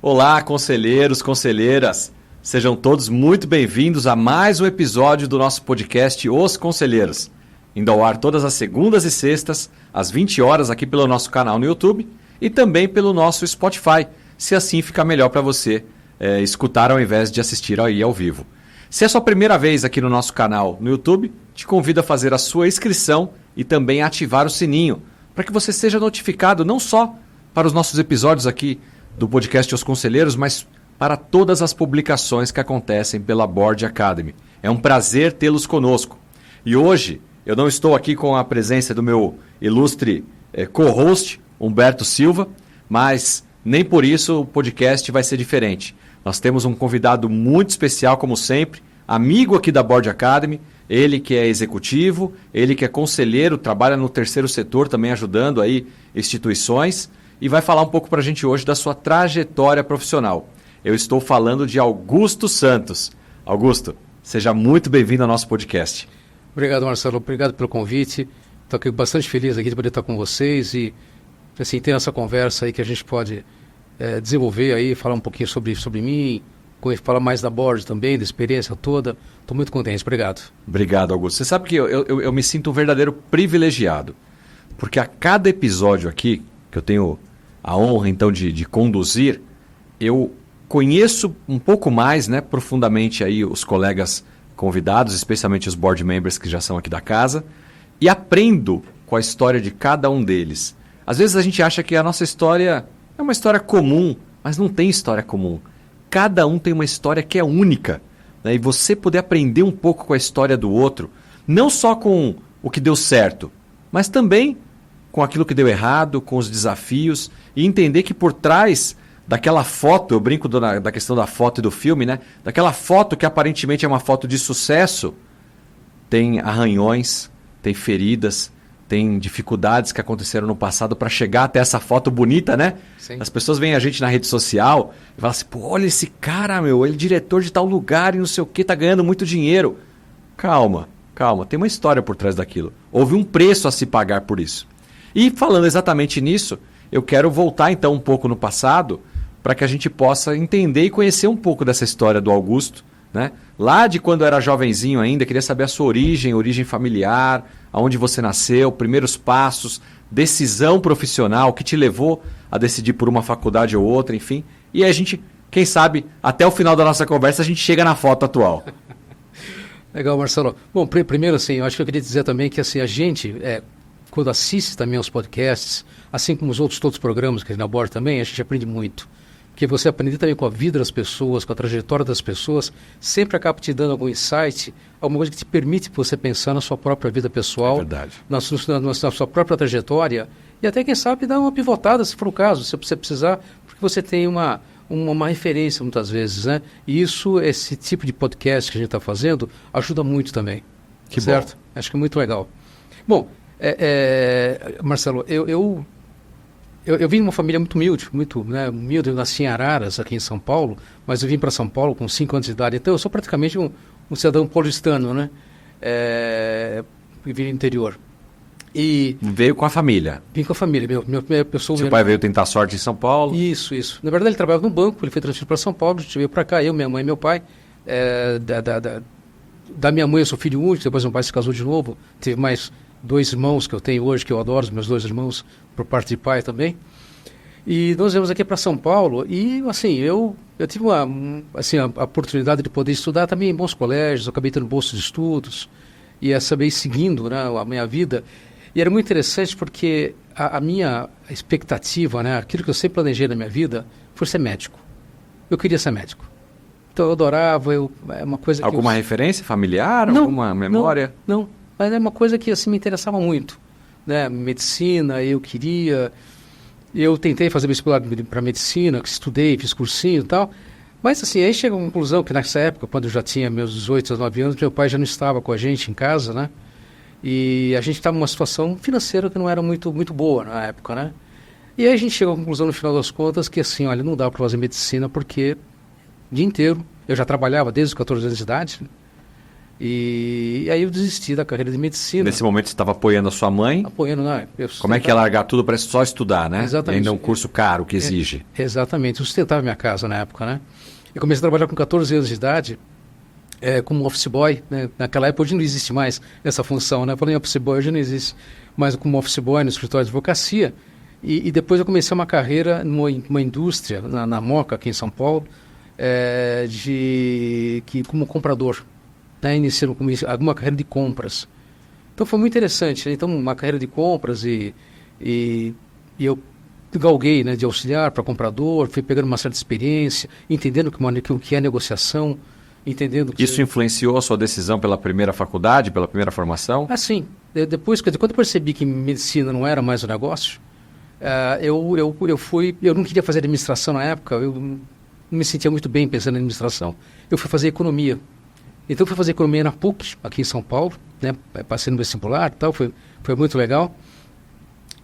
Olá, conselheiros, conselheiras. Sejam todos muito bem-vindos a mais um episódio do nosso podcast Os Conselheiros. Indo ao ar todas as segundas e sextas, às 20 horas, aqui pelo nosso canal no YouTube e também pelo nosso Spotify, se assim ficar melhor para você escutar ao invés de assistir aí ao vivo. Se é a sua primeira vez aqui no nosso canal no YouTube, te convido a fazer a sua inscrição e também a ativar o sininho, para que você seja notificado não só para os nossos episódios aqui do podcast Os Conselheiros, mas para todas as publicações que acontecem pela Board Academy. É um prazer tê-los conosco. E hoje eu não estou aqui com a presença do meu ilustre co-host, Humberto Silva, mas nem por isso o podcast vai ser diferente. Nós temos um convidado muito especial, como sempre, amigo aqui da Board Academy, ele que é executivo, ele que é conselheiro, trabalha no terceiro setor também ajudando aí instituições e vai falar um pouco para a gente hoje da sua trajetória profissional. Eu estou falando de Augusto Santos. Augusto, seja muito bem-vindo ao nosso podcast. Obrigado, Marcelo. Obrigado pelo convite. Estou aqui bastante feliz aqui de poder estar com vocês e assim, ter essa conversa aí que a gente pode desenvolver aí, falar um pouquinho sobre mim, falar mais da Board também, da experiência toda. Estou muito contente. Obrigado. Obrigado, Augusto. Você sabe que eu me sinto um verdadeiro privilegiado, porque a cada episódio aqui, que eu tenho a honra então de conduzir, eu conheço um pouco mais, profundamente aí os colegas convidados, especialmente os board members que já são aqui da casa, e aprendo com a história de cada um deles. Às vezes a gente acha que a nossa história é uma história comum, mas não tem história comum. Cada um tem uma história que é única, e você poder aprender um pouco com a história do outro, não só com o que deu certo, mas também com aquilo que deu errado, com os desafios, e entender que por trás daquela foto, eu brinco da questão da foto e do filme, daquela foto que aparentemente é uma foto de sucesso, tem arranhões, tem feridas, tem dificuldades que aconteceram no passado para chegar até essa foto bonita, Sim. As pessoas veem a gente na rede social e falam assim, pô, olha esse cara, ele é diretor de tal lugar e não sei o que, tá ganhando muito dinheiro. Calma, tem uma história por trás daquilo. Houve um preço a se pagar por isso. E falando exatamente nisso, eu quero voltar então um pouco no passado para que a gente possa entender e conhecer um pouco dessa história do Augusto, Lá de quando era jovenzinho ainda, queria saber a sua origem familiar, aonde você nasceu, primeiros passos, decisão profissional, o que te levou a decidir por uma faculdade ou outra, enfim. E a gente, quem sabe, até o final da nossa conversa a gente chega na foto atual. Legal, Marcelo. Bom, primeiro assim, eu acho que eu queria dizer também que assim, a gente, quando assiste também aos podcasts, assim como os outros todos os programas que a gente aborda também, a gente aprende muito. Porque você aprender também com a vida das pessoas, com a trajetória das pessoas, sempre acaba te dando algum insight, alguma coisa que te permite você pensar na sua própria vida pessoal, na sua própria trajetória, e até, quem sabe, dar uma pivotada, se for o caso, se você precisar, porque você tem uma referência muitas vezes, E isso, esse tipo de podcast que a gente está fazendo, ajuda muito também. Que certo? bom. Acho que é muito legal. Bom, Marcelo, eu vim de uma família muito humilde, humilde. Eu nasci em Araras, aqui em São Paulo, mas eu vim para São Paulo com 5 anos de idade. Então, eu sou praticamente um cidadão paulistano, Vivi no interior. E veio com a família? Vim com a família. Seu pai veio tentar sorte em São Paulo? Isso. Na verdade, ele trabalhava no banco, ele foi transferido para São Paulo, a gente veio para cá, eu, minha mãe e meu pai. Da minha mãe eu sou filho único, depois meu pai se casou de novo, teve mais 2 irmãos que eu tenho hoje, que eu adoro, os meus 2 irmãos, por parte de pai também. E nós viemos aqui para São Paulo e, assim, eu tive a oportunidade de poder estudar também em bons colégios, eu acabei tendo bolsa de estudos e acabei seguindo a minha vida. E era muito interessante porque a minha expectativa, aquilo que eu sempre planejei na minha vida, foi ser médico. Eu queria ser médico. Então eu adorava, é uma coisa que... Alguma referência familiar? Não, alguma memória? Não. Mas é uma coisa que assim, me interessava muito. Medicina, eu queria... Eu tentei fazer vestibular para medicina, estudei, fiz cursinho e tal. Mas assim, aí chega a conclusão que nessa época, quando eu já tinha meus 18, 19 anos, meu pai já não estava com a gente em casa, E a gente estava numa situação financeira que não era muito boa na época, E aí a gente chegou à conclusão, no final das contas, que assim, olha, não dá para fazer medicina porque o dia inteiro, eu já trabalhava desde os 14 anos de idade, E aí eu desisti da carreira de medicina. Nesse momento você estava apoiando a sua mãe. Apoiando, né? Como é que é largar tudo para só estudar, né? Exatamente. E ainda é um curso caro que exige. Exatamente. Eu sustentava minha casa na época, né? Eu comecei a trabalhar com 14 anos de idade, como office boy, né? Naquela época, hoje não existe mais essa função, né? Eu falei office boy, hoje não existe mais como office boy no escritório de advocacia. E depois eu comecei uma carreira numa indústria, na Moca, aqui em São Paulo, como comprador. Né? Iniciando alguma carreira de compras. Então foi muito interessante, né? Então uma carreira de compras e eu galguei, né, de auxiliar para comprador, fui pegando uma certa experiência, entendendo o que é negociação, entendendo que... Isso influenciou a sua decisão pela primeira faculdade, pela primeira formação? Sim. Depois, quando eu percebi que medicina não era mais o negócio, eu não queria fazer administração na época, eu não me sentia muito bem pensando em administração. Eu fui fazer economia. Então eu fui fazer economia na PUC, aqui em São Paulo, né? Passei no vestibular e tal, foi muito legal.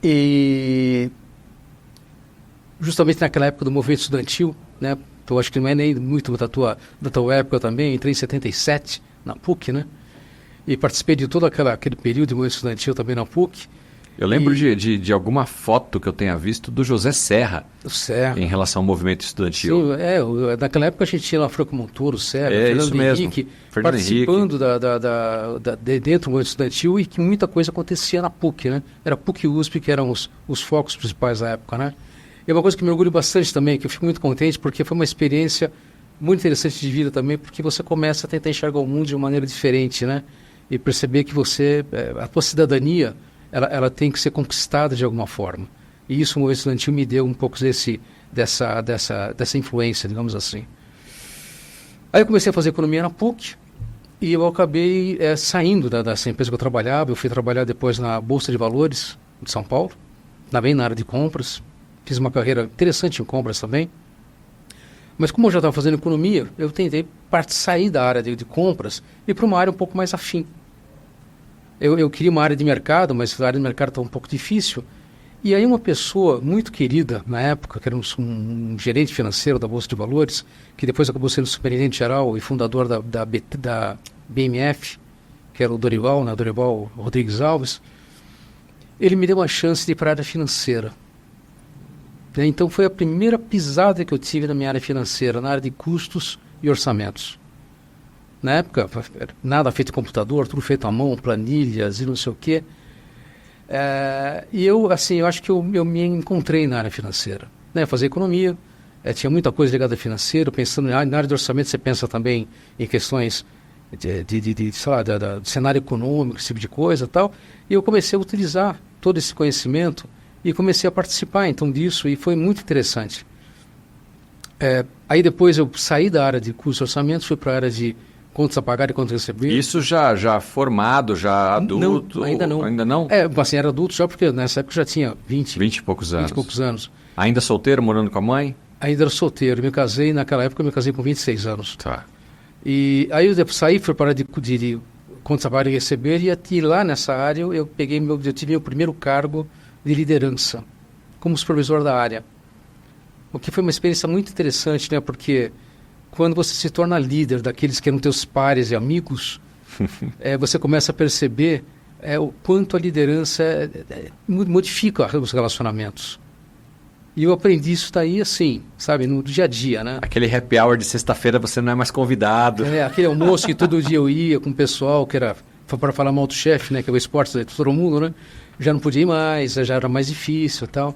E justamente naquela época do movimento estudantil, né? Então acho que não é nem muito da tua época também, entrei em 77 na PUC, né? E participei de todo aquele período de movimento estudantil também na PUC. Eu lembro de alguma foto que eu tenha visto do José Serra, em relação ao movimento estudantil. Sim, naquela época a gente tinha lá Franco Montoro, Serra, Fernando Henrique, participando dentro do movimento estudantil e que muita coisa acontecia na PUC, né? Era PUC e USP que eram os focos principais da época, né? E uma coisa que me orgulho bastante também, que eu fico muito contente, porque foi uma experiência muito interessante de vida também, porque você começa a tentar enxergar o mundo de uma maneira diferente, né? E perceber que a tua cidadania... Ela tem que ser conquistada de alguma forma. E isso o movimento estudantil me deu um pouco dessa influência, digamos assim. Aí eu comecei a fazer economia na PUC e eu acabei saindo dessa empresa que eu trabalhava. Eu fui trabalhar depois na Bolsa de Valores de São Paulo, bem na área de compras. Fiz uma carreira interessante em compras também. Mas como eu já estava fazendo economia, eu tentei sair da área de compras e ir para uma área um pouco mais afim. Eu queria uma área de mercado, mas a área de mercado estava um pouco difícil. E aí uma pessoa muito querida na época, que era um gerente financeiro da Bolsa de Valores, que depois acabou sendo superintendente geral e fundador da BMF, que era o Dorival, né, Dorival Rodrigues Alves, ele me deu uma chance de ir para a área financeira. Então foi a primeira pisada que eu tive na minha área financeira, na área de custos e orçamentos. Na época, nada feito em computador, tudo feito à mão, planilhas e não sei o quê. E eu acho que eu me encontrei na área financeira. Né? Fazer economia, tinha muita coisa ligada a financeiro, pensando na área de orçamento, você pensa também em questões de cenário econômico, esse tipo de coisa e tal. E eu comecei a utilizar todo esse conhecimento e comecei a participar, então, disso, e foi muito interessante. Aí depois eu saí da área de custos e orçamentos, fui para a área de contas a pagar e contas a receber. Isso já formado, já adulto? Não, ainda não. Ainda não? Assim, era adulto já porque nessa época já tinha 20 e poucos anos. Ainda solteiro, morando com a mãe? Ainda era solteiro. Naquela época eu me casei com 26 anos. Tá. E aí eu saí, fui para a área de contas a pagar e receber e lá nessa área eu tive meu primeiro cargo de liderança como supervisor da área. O que foi uma experiência muito interessante, né? Porque quando você se torna líder daqueles que eram teus pares e amigos, você começa a perceber o quanto a liderança modifica os relacionamentos. E eu aprendi isso daí assim, sabe, no dia a dia, né? Aquele happy hour de sexta-feira você não é mais convidado. Aquele almoço que todo dia eu ia com o pessoal, que era para falar mal do chefe, né? Que é o esporte de todo mundo, né? Já não podia ir mais, já era mais difícil e tal.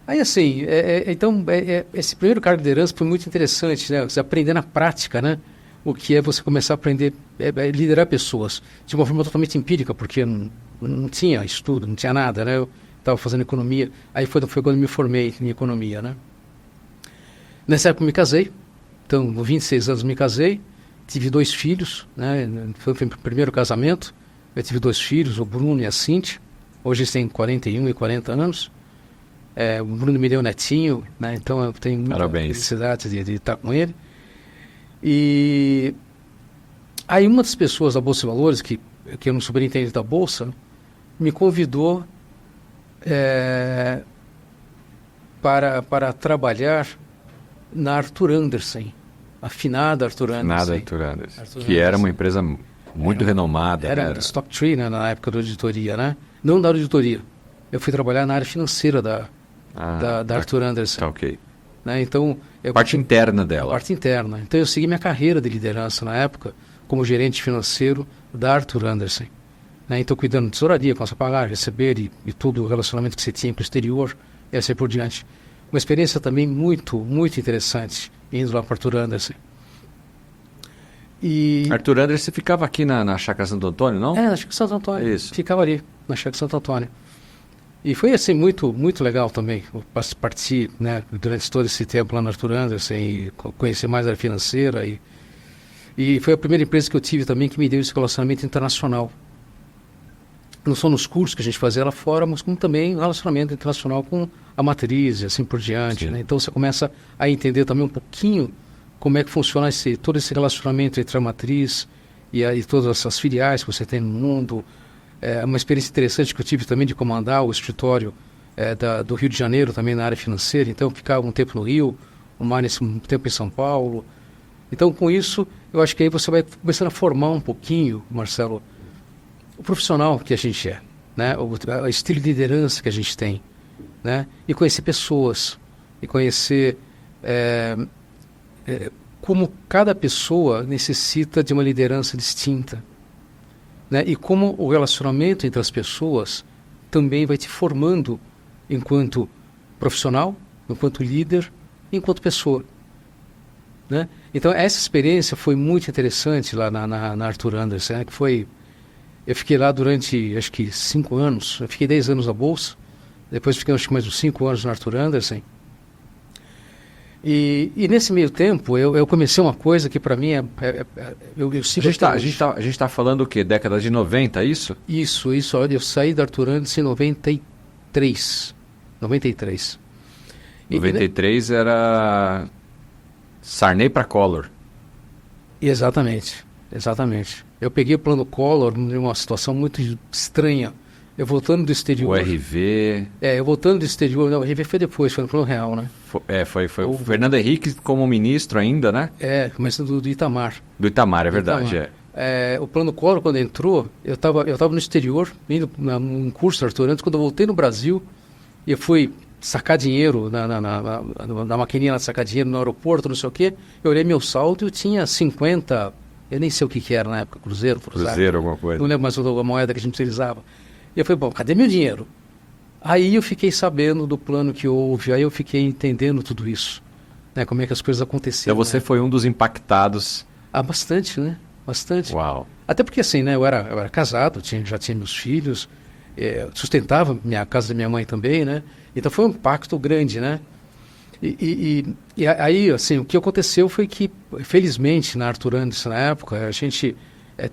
Aí, assim, então, esse primeiro cargo de liderança foi muito interessante, né? Você aprender na prática, né? O que é você começar a aprender a liderar pessoas de uma forma totalmente empírica, porque não tinha estudo, não tinha nada, né? Eu estava fazendo economia, aí foi quando eu me formei em economia, né? Nessa época eu me casei, então, com 26 anos me casei, tive 2 filhos, né? Foi o primeiro casamento, eu tive 2 filhos, o Bruno e a Cintia, hoje eles têm 41 e 40 anos. O Bruno me deu netinho, né? Então eu tenho muita felicidade de estar com ele. E aí uma das pessoas da Bolsa de Valores, que é um superintendente da Bolsa, me convidou para trabalhar na Arthur Andersen, a finada Arthur Andersen. Finada Arthur Andersen, que era uma empresa Muito renomada. Era Stock Tree, né, na época da auditoria, né? Não da auditoria. Eu fui trabalhar na área financeira da Arthur Andersen. Tá ok. Né? Então, Parte interna dela. Parte interna. Então eu segui minha carreira de liderança na época como gerente financeiro da Arthur Andersen. Né? Então cuidando de tesouraria, com essa pagar, receber e todo o relacionamento que você tinha com o exterior e assim por diante. Uma experiência também muito, muito interessante indo lá para Arthur Andersen. Arthur Andersen ficava aqui na Chácara Santo Antônio, não? Na Chácara Santo Antônio. Isso. Ficava ali, na Chácara Santo Antônio. E foi assim muito, muito legal também. Eu participei, né, durante todo esse tempo lá na Arthur Andersen e conhecer mais a área financeira. E foi a primeira empresa que eu tive também que me deu esse relacionamento internacional. Não só nos cursos que a gente fazia lá fora, mas como também relacionamento internacional com a matriz e assim por diante. Né? Então você começa a entender também um pouquinho como é que funciona todo esse relacionamento entre a matriz e todas essas filiais que você tem no mundo. É uma experiência interessante que eu tive também de comandar o escritório do Rio de Janeiro, também na área financeira. Então, eu ficava um tempo no Rio, um tempo em São Paulo. Então, com isso, eu acho que aí você vai começando a formar um pouquinho, Marcelo, o profissional que a gente é, né? O estilo de liderança que a gente tem, né? E conhecer pessoas, e conhecer como cada pessoa necessita de uma liderança distinta. Né? E como o relacionamento entre as pessoas também vai te formando enquanto profissional, enquanto líder, enquanto pessoa. Né? Então, essa experiência foi muito interessante lá na Arthur Andersen, né? Eu fiquei lá durante, acho que 5 anos, eu fiquei 10 anos na Bolsa, depois fiquei acho que mais uns 5 anos na Arthur Andersen. E nesse meio tempo, eu comecei uma coisa que para mim eu sigo a gente tá falando o quê? Década de 90, é isso? Isso. Olha, eu saí da Arthur Andersen em 93. 93 era Sarney para Collor. Exatamente. Eu peguei o plano Collor numa situação muito estranha. Eu voltando do exterior... O RV... eu voltando do exterior... Não, o RV foi depois, foi no plano real, né? Foi o Fernando Henrique como ministro ainda, né? Mas do Itamar. Do Itamar, é verdade, O plano Collor, quando entrou, eu tava no exterior, indo num curso Arthur Andersen. Quando eu voltei no Brasil, eu fui sacar dinheiro na maquininha de sacar dinheiro no aeroporto, não sei o quê. Eu olhei meu saldo e eu tinha 50... Eu nem sei o que era na época, Cruzeiro, alguma coisa. Não lembro mais a moeda que a gente utilizava. E eu falei, bom, cadê meu dinheiro? Aí eu fiquei sabendo do plano que houve, aí eu fiquei entendendo tudo isso, né? Como é que as coisas aconteceram. Então você foi um dos impactados. Bastante, né? Bastante. Uau. Até porque assim, né? Eu era casado, já tinha meus filhos, sustentava a casa da minha mãe também, né? Então foi um impacto grande, né? E aí, assim, o que aconteceu foi que, felizmente, na Arthur Andersen, na época, a gente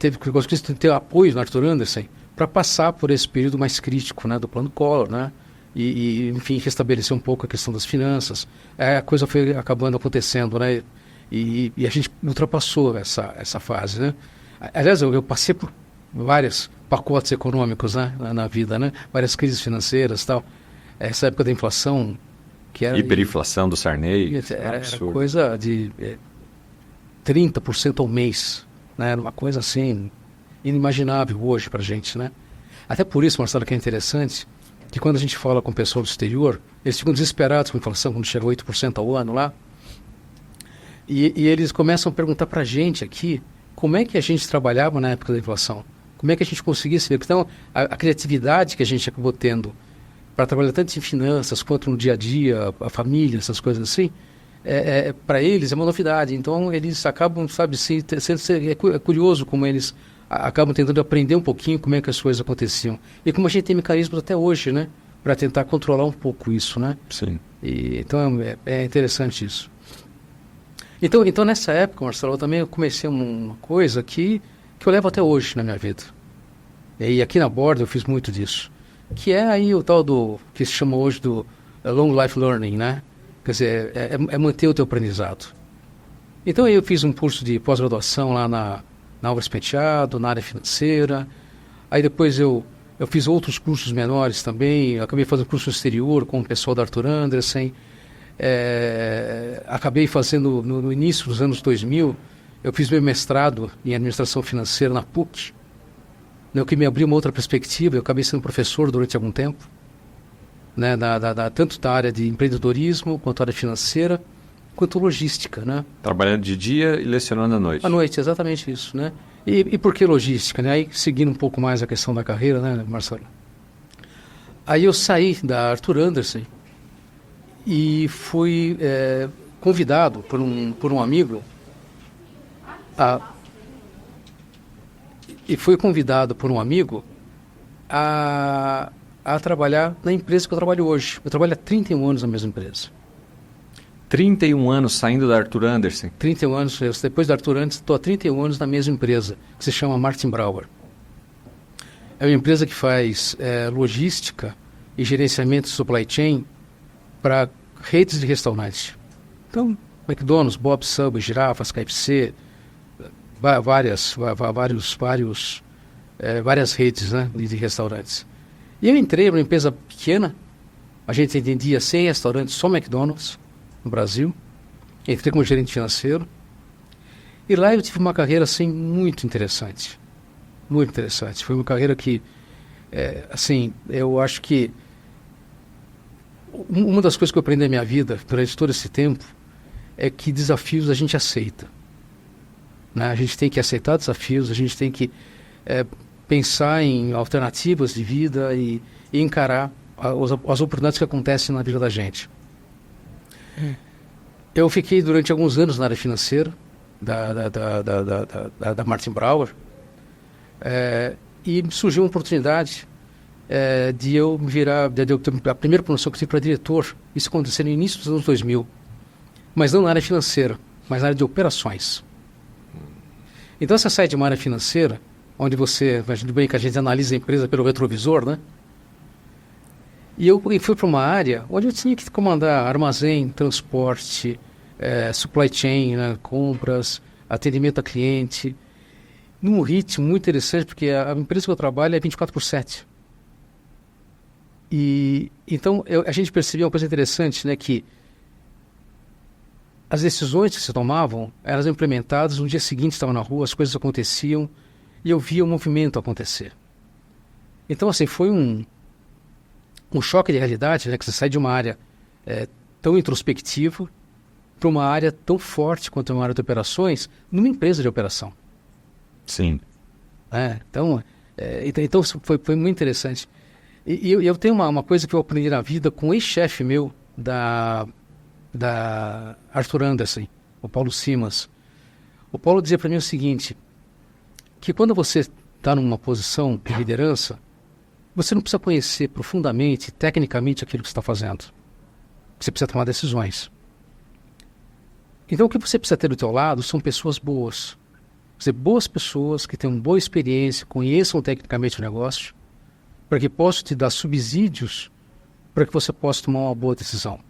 teve que ter apoio na Arthur Andersen para passar por esse período mais crítico, né, do plano Collor, né, enfim, restabelecer um pouco a questão das finanças. A coisa foi acabando acontecendo, né, e a gente ultrapassou essa fase, né. Aliás, eu passei por vários pacotes econômicos, né, na vida, né, várias crises financeiras e tal. Essa época da inflação, que era... Hiperinflação do Sarney. Era coisa de 30% ao mês, né, era uma coisa assim... inimaginável hoje para a gente, né? Até por isso, Marcelo, que é interessante que quando a gente fala com o pessoal do exterior, eles ficam desesperados com a inflação quando chega a 8% ao ano lá, e eles começam a perguntar para a gente aqui como é que a gente trabalhava na época da inflação, como é que a gente conseguia se ver. Então, a criatividade que a gente acabou tendo para trabalhar tanto em finanças quanto no dia a dia, a família, essas coisas assim, para eles é uma novidade. Então, eles acabam, sabe, é curioso como eles acabam tentando aprender um pouquinho como é que as coisas aconteciam. E como a gente tem mecanismos até hoje, né? Para tentar controlar um pouco isso, né? Sim. Então, é interessante isso. Então, nessa época, Marcelo, eu comecei uma coisa que eu levo até hoje na minha vida. E aqui na Borda eu fiz muito disso. Que é aí o tal que se chama hoje do Long Life Learning, né? Quer dizer, é manter o teu aprendizado. Então, aí eu fiz um curso de pós-graduação lá na Álvares Penteado, na área financeira. Aí depois eu fiz outros cursos menores também. Acabei fazendo curso no exterior com o pessoal da Arthur Andersen. Acabei fazendo, no início dos anos 2000, eu fiz meu mestrado em administração financeira na PUC, né, o que me abriu uma outra perspectiva. Eu acabei sendo professor durante algum tempo, né, tanto da área de empreendedorismo, quanto da área financeira, quanto logística, né? Trabalhando de dia e lecionando à noite. À noite, exatamente isso, né? E por que logística, né? Aí, seguindo um pouco mais a questão da carreira, né, Marcelo? Aí eu saí da Arthur Andersen e fui convidado por um amigo a trabalhar na empresa que eu trabalho hoje. Eu trabalho há 31 anos na mesma empresa. 31 anos saindo da Arthur Andersen? 31 anos, depois da Arthur Andersen, estou há 31 anos na mesma empresa, que se chama Martin Brauer. É uma empresa que faz logística e gerenciamento de supply chain para redes de restaurantes. Então, McDonald's, Bob's, Subway, Girafas, KFC, várias redes, né, de restaurantes. E eu entrei para uma empresa pequena, a gente atendia 100 restaurantes, só McDonald's, no Brasil. Entrei como gerente financeiro. E lá eu tive uma carreira, assim, muito interessante. Muito interessante. Foi uma carreira que, assim, eu acho que uma das coisas que eu aprendi na minha vida durante todo esse tempo é que desafios a gente aceita, né? A gente tem que aceitar desafios, a gente tem que pensar em alternativas de vida e encarar as oportunidades que acontecem na vida da gente. Eu fiquei durante alguns anos na área financeira da Martin Brauer, e surgiu uma oportunidade de eu me virar, a primeira promoção que eu tive para diretor. Isso aconteceu no início dos anos 2000, mas não na área financeira, mas na área de operações. Então você sai de uma área financeira, onde você, imagina bem que a gente analisa a empresa pelo retrovisor, né? E eu fui para uma área onde eu tinha que comandar armazém, transporte, supply chain, né, compras, atendimento a cliente, num ritmo muito interessante, porque a empresa que eu trabalho é 24/7. E então a gente percebeu uma coisa interessante, né, que as decisões que se tomavam, elas eram implementadas, no dia seguinte estavam na rua, as coisas aconteciam, e eu via o movimento acontecer. Então, assim, foi um choque de realidade, né, que você sai de uma área tão introspectiva para uma área tão forte quanto uma área de operações, numa empresa de operação. Sim. Então foi muito interessante. E eu tenho uma coisa que eu aprendi na vida com um ex-chefe meu da Arthur Andersen, o Paulo Simas. O Paulo dizia para mim o seguinte, que quando você está numa posição de liderança, você não precisa conhecer profundamente, tecnicamente, aquilo que você está fazendo. Você precisa tomar decisões. Então, o que você precisa ter do teu lado são pessoas boas. Quer dizer, boas pessoas que tenham boa experiência, conheçam tecnicamente o negócio, para que possam te dar subsídios para que você possa tomar uma boa decisão.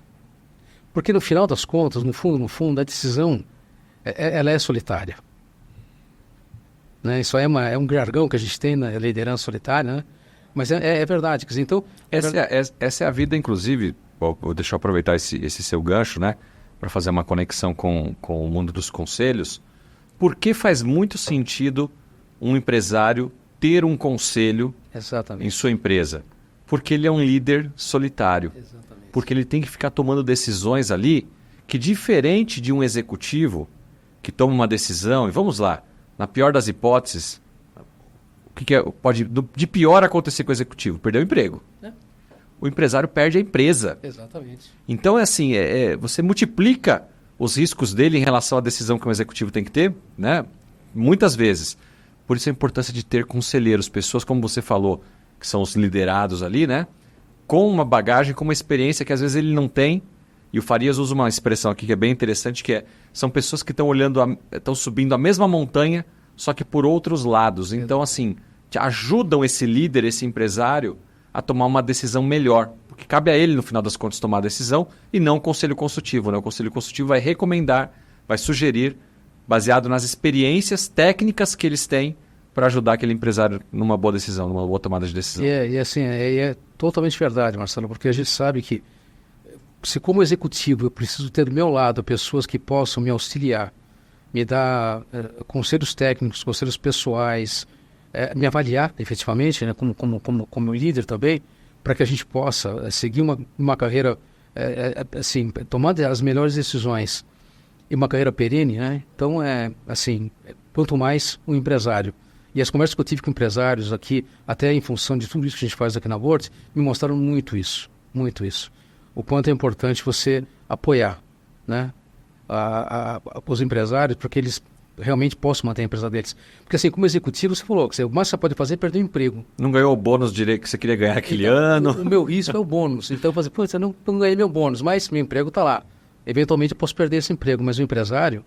Porque, no final das contas, no fundo, a decisão ela é solitária. Né? Isso é um jargão que a gente tem na liderança solitária, né? Mas é verdade. Quer dizer, então, essa é a vida, inclusive. Deixa eu aproveitar esse seu gancho, né, para fazer uma conexão com o mundo dos conselhos. Por que faz muito sentido um empresário ter um conselho em sua empresa? Porque ele é um líder solitário. Exatamente. Porque ele tem que ficar tomando decisões ali que, diferente de um executivo que toma uma decisão, e vamos lá, na pior das hipóteses, o que pode de pior acontecer com o executivo? Perder o emprego. O empresário perde a empresa. Exatamente. Então é assim, você multiplica os riscos dele em relação à decisão que um executivo tem que ter, né? Muitas vezes. Por isso a importância de ter conselheiros, pessoas como você falou, que são os liderados ali, né? Com uma bagagem, com uma experiência que às vezes ele não tem. E o Farias usa uma expressão aqui que é bem interessante, que são pessoas que estão subindo a mesma montanha, só que por outros lados. Então, assim, te ajudam esse líder, esse empresário, a tomar uma decisão melhor. Porque cabe a ele, no final das contas, tomar a decisão e não o conselho consultivo, né? O conselho consultivo vai recomendar, vai sugerir, baseado nas experiências técnicas que eles têm para ajudar aquele empresário numa boa decisão, numa boa tomada de decisão. E assim, é totalmente verdade, Marcelo, porque a gente sabe que se como executivo eu preciso ter do meu lado pessoas que possam me auxiliar me dar conselhos técnicos, conselhos pessoais, me avaliar efetivamente, né, como líder também, para que a gente possa seguir uma carreira, assim, tomando as melhores decisões e uma carreira perene, né? Então, quanto mais um empresário. E as conversas que eu tive com empresários aqui, até em função de tudo isso que a gente faz aqui na Board, me mostraram muito isso. O quanto é importante você apoiar, né, os empresários para que eles realmente possam manter a empresa deles. Porque assim, como executivo, você falou que o mais que você pode fazer é perder o emprego. Não ganhou o bônus direito que você queria ganhar aquele ano. O meu risco é o bônus. Então eu falo assim, pô, eu não ganhei meu bônus, mas meu emprego está lá. Eventualmente eu posso perder esse emprego, mas o empresário,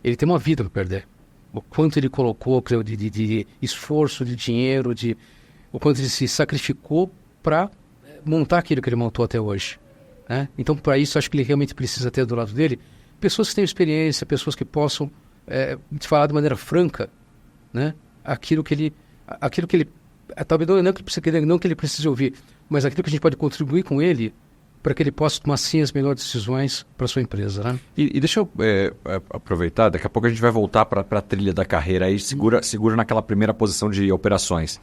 ele tem uma vida para perder. O quanto ele colocou de esforço, de dinheiro, o quanto ele se sacrificou para montar aquilo que ele montou até hoje, né? Então, para isso, acho que ele realmente precisa ter do lado dele pessoas que tenham experiência, pessoas que possam te falar de maneira franca, né, aquilo que ele talvez não que ele precise ouvir, mas aquilo que a gente pode contribuir com ele para que ele possa tomar sim as melhores decisões para a sua empresa, né? E deixa eu aproveitar, daqui a pouco a gente vai voltar para a trilha da carreira aí, segura naquela primeira posição de operações.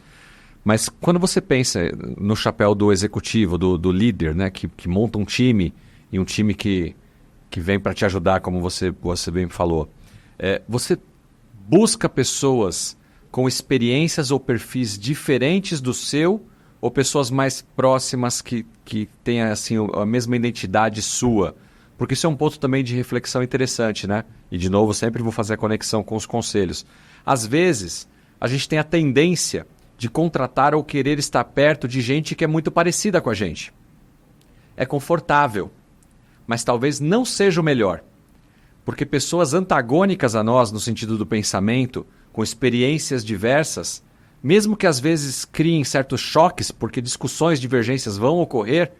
Mas quando você pensa no chapéu do executivo, do líder, né, que monta um time, e um time que vem para te ajudar, como você bem falou, você busca pessoas com experiências ou perfis diferentes do seu, ou pessoas mais próximas que tenham assim, a mesma identidade sua? Porque isso é um ponto também de reflexão interessante, né? E, de novo, sempre vou fazer a conexão com os conselhos. Às vezes, a gente tem a tendência de contratar ou querer estar perto de gente que é muito parecida com a gente. É confortável, mas talvez não seja o melhor. Porque pessoas antagônicas a nós, no sentido do pensamento, com experiências diversas, mesmo que às vezes criem certos choques, porque discussões, divergências vão ocorrer,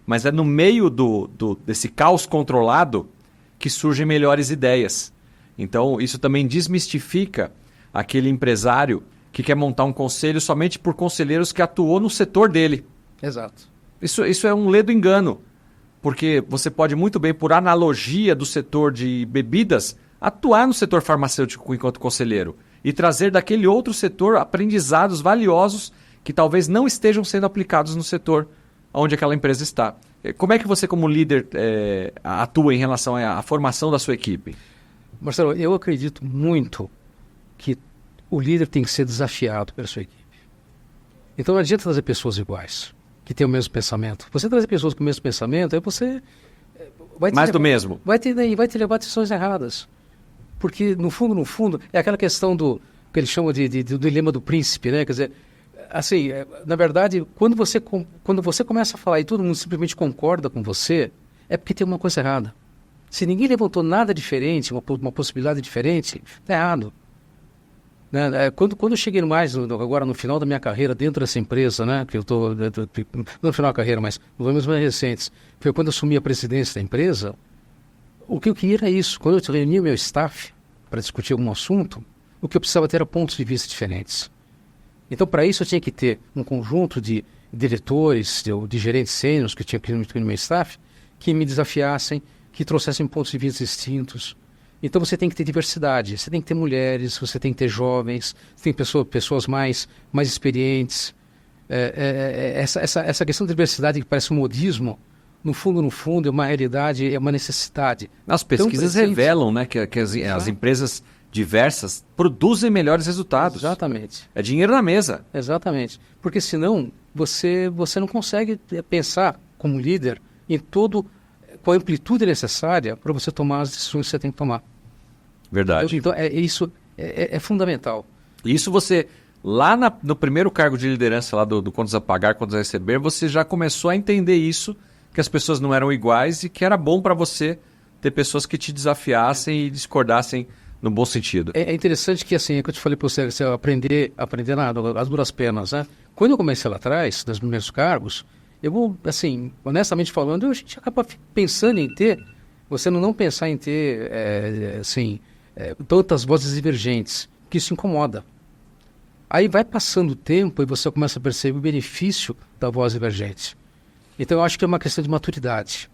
mas é no meio desse caos controlado que surgem melhores ideias. Então, isso também desmistifica aquele empresário que quer montar um conselho somente por conselheiros que atuou no setor dele. Exato. Isso é um ledo engano, porque você pode muito bem, por analogia do setor de bebidas, atuar no setor farmacêutico enquanto conselheiro e trazer daquele outro setor aprendizados valiosos que talvez não estejam sendo aplicados no setor onde aquela empresa está. Como é que você, como líder, atua em relação à formação da sua equipe? Marcelo, eu acredito muito que o líder tem que ser desafiado pela sua equipe. Então não adianta trazer pessoas iguais, que têm o mesmo pensamento. Você trazer pessoas com o mesmo pensamento, aí você vai te mais do mesmo. Vai te levar a decisões erradas. Porque, no fundo, é aquela questão do que eles chamam do dilema do príncipe, né? Quer dizer, assim, na verdade, quando você começa a falar e todo mundo simplesmente concorda com você, é porque tem uma coisa errada. Se ninguém levantou nada diferente, uma possibilidade diferente, está errado. Né? Quando eu cheguei agora no final da minha carreira dentro dessa empresa, né, que eu estou, não no final da carreira, mas nos anos mais recentes, foi quando eu assumi a presidência da empresa. O que eu queria era isso. Quando eu reunia o meu staff para discutir algum assunto, o que eu precisava ter era pontos de vista diferentes. Então, para isso, eu tinha que ter um conjunto de diretores, de gerentes sêniores que eu tinha aqui no meu staff, que me desafiassem, que trouxessem pontos de vista distintos. Então, você tem que ter diversidade. Você tem que ter mulheres, você tem que ter jovens, você tem pessoas mais experientes. Essa questão de diversidade que parece um modismo, no fundo, é uma realidade, é uma necessidade. As pesquisas revelam, né, que as empresas diversas produzem melhores resultados. Exatamente. É dinheiro na mesa. Exatamente. Porque senão você não consegue pensar como líder com a amplitude necessária para você tomar as decisões que você tem que tomar. Verdade. Então, isso é fundamental. Isso você, lá no primeiro cargo de liderança lá do Contas a Pagar, Contas a Receber, você já começou a entender isso, que as pessoas não eram iguais e que era bom para você ter pessoas que te desafiassem e discordassem no bom sentido. É interessante que, assim, é que eu te falei para você aprender as duras penas, né? Quando eu comecei lá atrás, nos primeiros cargos, eu, assim, honestamente falando, a gente acaba pensando em ter, você não pensar em ter, tantas vozes divergentes, que isso incomoda. Aí vai passando o tempo e você começa a perceber o benefício da voz divergente. Então, eu acho que é uma questão de maturidade.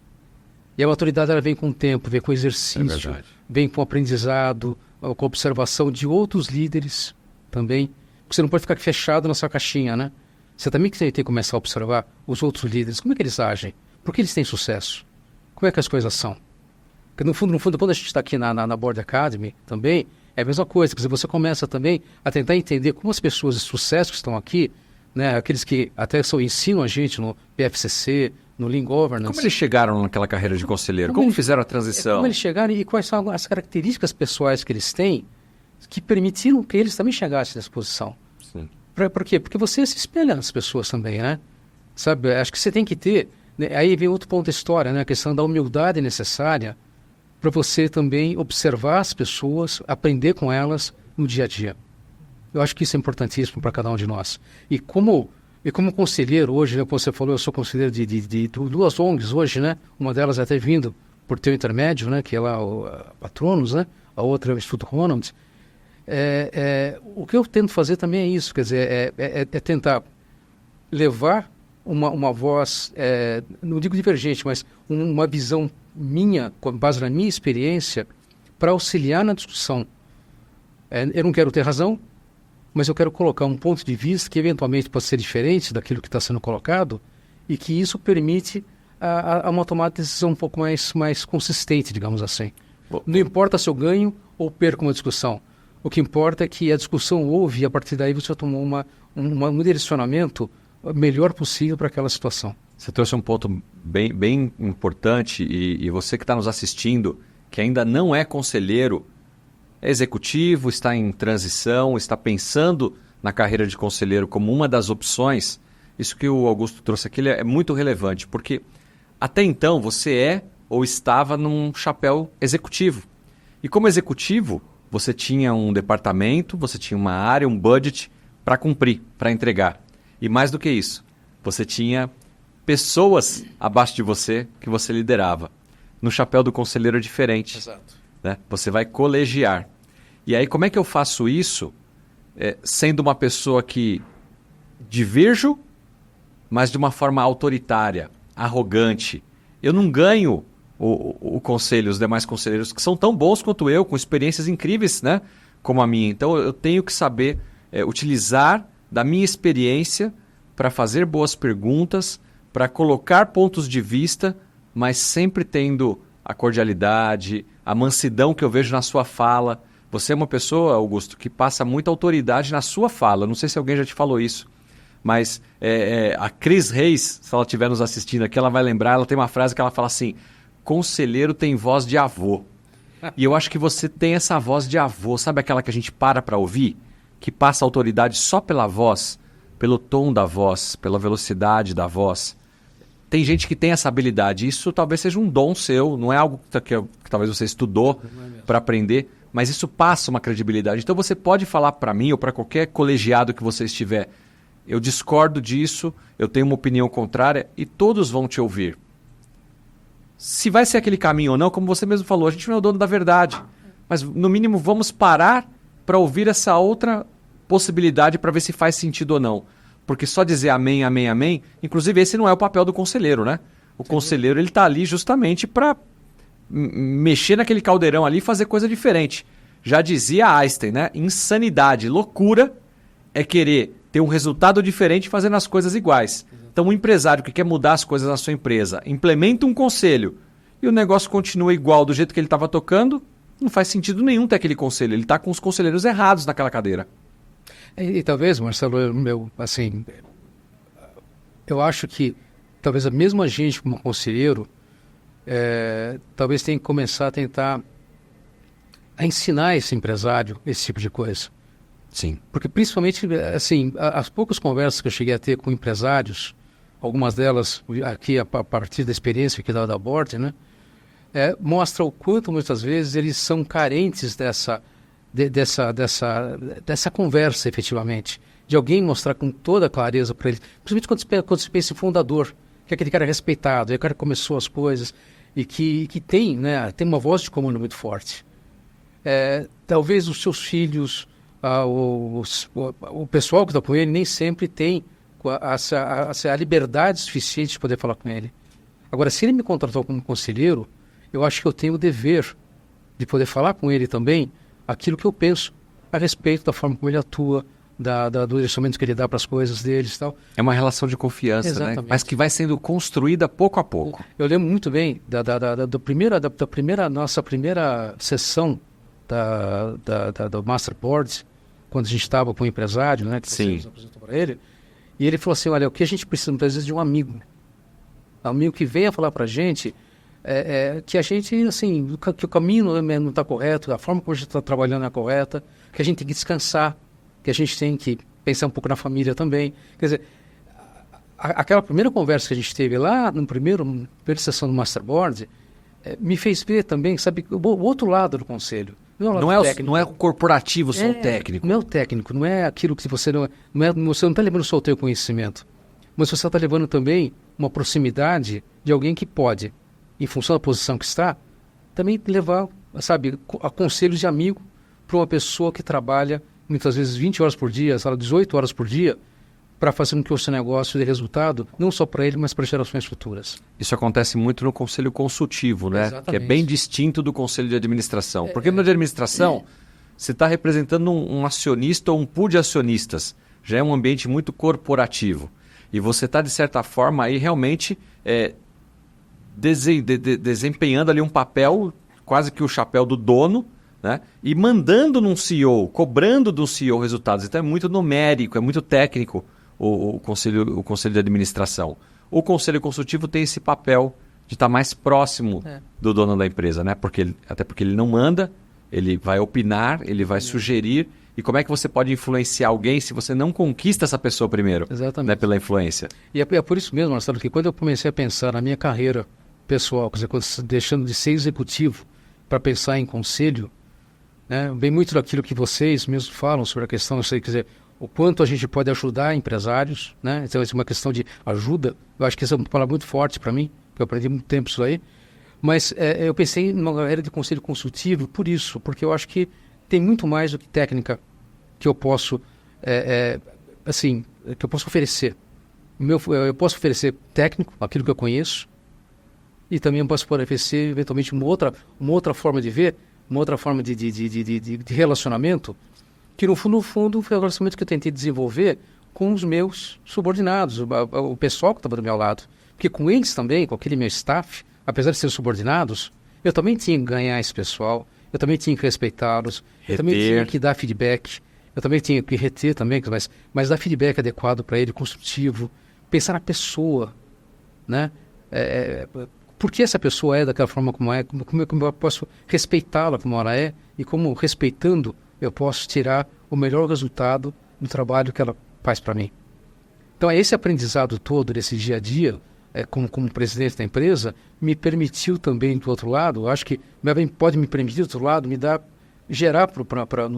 E a maturidade ela vem com o tempo, vem com o exercício, vem com o aprendizado, com a observação de outros líderes também. Porque você não pode ficar fechado na sua caixinha, né? Você também tem que começar a observar os outros líderes. Como é que eles agem? Por que eles têm sucesso? Como é que as coisas são? Porque no fundo, quando a gente está aqui na Board Academy também, é a mesma coisa. Quer dizer, você começa também a tentar entender como as pessoas de sucesso que estão aqui, né, aqueles que até ensinam a gente no PFCC, no Lean Governance. Como eles chegaram naquela carreira de conselheiro? Como fizeram a transição? Como eles chegaram e quais são as características pessoais que eles têm que permitiram que eles também chegassem nessa posição. Sim. Por quê? Porque você se espelha nas pessoas também, né? Sabe, acho que você tem que ter... Né? Aí vem outro ponto da história, né? A questão da humildade necessária para você também observar as pessoas, aprender com elas no dia a dia. Eu acho que isso é importantíssimo para cada um de nós. E como conselheiro hoje, né, como você falou, eu sou conselheiro de duas ONGs hoje, né? Uma delas é até vindo por teu intermédio, né? Que é lá o Patronos, né? A outra é o Instituto Ronald. O que eu tento fazer também é isso, quer dizer, é tentar levar uma voz, não digo divergente, mas uma visão minha, com base na minha experiência, para auxiliar na discussão. Eu não quero ter razão, mas eu quero colocar um ponto de vista que eventualmente pode ser diferente daquilo que está sendo colocado e que isso permite uma tomada de decisão um pouco mais consistente, digamos assim. Não importa se eu ganho ou perco uma discussão. O que importa é que a discussão houve e a partir daí você tomou um direcionamento melhor possível para aquela situação. Você trouxe um ponto bem importante e você que está nos assistindo, que ainda não é conselheiro, é executivo, está em transição, está pensando na carreira de conselheiro como uma das opções, isso que o Augusto trouxe aqui é muito relevante, porque até então você ou estava num chapéu executivo. E como executivo, você tinha um departamento, você tinha uma área, um budget para cumprir, para entregar. E mais do que isso, você tinha pessoas abaixo de você que você liderava. No chapéu do conselheiro é diferente. Exato. Né? Você vai colegiar. E aí, como é que eu faço isso sendo uma pessoa que divirjo, mas de uma forma autoritária, arrogante? Eu não ganho o conselho, os demais conselheiros que são tão bons quanto eu, com experiências incríveis, né, como a minha. Então, eu tenho que saber utilizar da minha experiência para fazer boas perguntas, para colocar pontos de vista, mas sempre tendo a cordialidade, a mansidão que eu vejo na sua fala. Você é uma pessoa, Augusto, que passa muita autoridade na sua fala. Não sei se alguém já te falou isso, mas a Cris Reis, se ela estiver nos assistindo aqui, ela vai lembrar, ela tem uma frase que ela fala assim: conselheiro tem voz de avô. E eu acho que você tem essa voz de avô, sabe aquela que a gente para ouvir? Que passa autoridade só pela voz, pelo tom da voz, pela velocidade da voz. Tem gente que tem essa habilidade. Isso talvez seja um dom seu, não é algo que talvez você estudou para aprender, mas isso passa uma credibilidade. Então você pode falar para mim ou para qualquer colegiado que você estiver: eu discordo disso, eu tenho uma opinião contrária, e todos vão te ouvir. Se vai ser aquele caminho ou não, como você mesmo falou, a gente não é o dono da verdade. Mas no mínimo vamos parar para ouvir essa outra possibilidade para ver se faz sentido ou não. Porque só dizer amém, amém, amém, inclusive esse não é o papel do conselheiro, né? O conselheiro ele está ali justamente para mexer naquele caldeirão ali e fazer coisa diferente. Já dizia Einstein, né? Insanidade, loucura é querer ter um resultado diferente fazendo as coisas iguais. Então um empresário que quer mudar as coisas na sua empresa, implementa um conselho e o negócio continua igual do jeito que ele estava tocando, não faz sentido nenhum ter aquele conselho. Ele está com os conselheiros errados naquela cadeira. E talvez, Marcelo, eu acho que talvez a mesma gente como conselheiro talvez tenha que começar a tentar ensinar esse empresário esse tipo de coisa. Sim. Porque principalmente, assim, as poucas conversas que eu cheguei a ter com empresários, algumas delas aqui a partir da experiência aqui da Board, né, mostra o quanto muitas vezes eles são carentes dessa conversa, efetivamente, de alguém mostrar com toda clareza para eles, principalmente quando se pensa em fundador, que é aquele cara respeitado, é o cara que começou as coisas e que tem uma voz de comando muito forte. Talvez os seus filhos, o pessoal que está com ele nem sempre tem a liberdade suficiente de poder falar com ele. Agora, se ele me contratou como conselheiro, eu acho que eu tenho o dever de poder falar com ele também aquilo que eu penso a respeito da forma como ele atua, do direcionamento que ele dá para as coisas deles e tal. É uma relação de confiança, né? Mas que vai sendo construída pouco a pouco. Eu lembro muito bem nossa primeira sessão do Masterboard, quando a gente estava com o empresário, né, que você nos apresentou para ele, e ele falou assim, olha, o que a gente precisa muitas vezes de um amigo que venha falar para a gente que a gente, assim, que o caminho não está correto, a forma como a gente está trabalhando é correta, que a gente tem que descansar, que a gente tem que pensar um pouco na família também. Quer dizer, aquela primeira conversa que a gente teve lá, na primeira sessão do Masterboard, me fez ver também, sabe, o outro lado do conselho. Não é o corporativo, só o técnico. Não é o técnico, não é aquilo que você não... Você não está levando só o teu conhecimento, mas você está levando também uma proximidade de alguém que pode, em função da posição que está, também levar, sabe, a conselhos de amigo para uma pessoa que trabalha muitas vezes 20 horas por dia, 18 horas por dia, para fazer com que o seu negócio dê resultado, não só para ele, mas para gerações futuras. Isso acontece muito no conselho consultivo, né? Exatamente. Que é bem distinto do conselho de administração. Porque no de administração, você está representando um acionista ou um pool de acionistas. Já é um ambiente muito corporativo. E você está, de certa forma, aí realmente desempenhando ali um papel, quase que o chapéu do dono, né? E mandando num CEO, cobrando do CEO resultados. Então é muito numérico, é muito técnico o conselho de administração. O conselho consultivo tem esse papel de estar mais próximo do dono da empresa, né? Até porque ele não manda, ele vai opinar, ele vai sugerir. E como é que você pode influenciar alguém se você não conquista essa pessoa primeiro? Exatamente. Né, pela influência. E é por isso mesmo, Marcelo, que quando eu comecei a pensar na minha carreira pessoal, quer dizer, deixando de ser executivo para pensar em conselho, né, vem muito daquilo que vocês mesmos falam sobre a questão, quer dizer, o quanto a gente pode ajudar empresários, né? Então, é uma questão de ajuda. Eu acho que isso é uma palavra muito forte para mim, porque eu aprendi muito tempo isso aí. Mas eu pensei numa carreira de conselho consultivo por isso, porque eu acho que tem muito mais do que técnica que eu posso, que eu posso oferecer. Eu posso oferecer técnico, aquilo que eu conheço, e também eu posso oferecer, eventualmente, uma outra forma de ver, uma outra forma de relacionamento, que no fundo foi o relacionamento que eu tentei desenvolver com os meus subordinados, o pessoal que estava do meu lado. Porque com eles também, com aquele meu staff, apesar de serem subordinados, eu também tinha que ganhar esse pessoal, eu também tinha que respeitá-los, eu também tinha que dar feedback, eu também tinha que reter também, mas dar feedback adequado para ele, construtivo, pensar na pessoa, né? Por que essa pessoa é daquela forma como é, como eu posso respeitá-la como ela é, e como, respeitando, eu posso tirar o melhor resultado do trabalho que ela faz para mim. Então, esse aprendizado todo desse dia a dia, como presidente da empresa, me permitiu também, do outro lado, acho que pode me permitir, do outro lado, gerar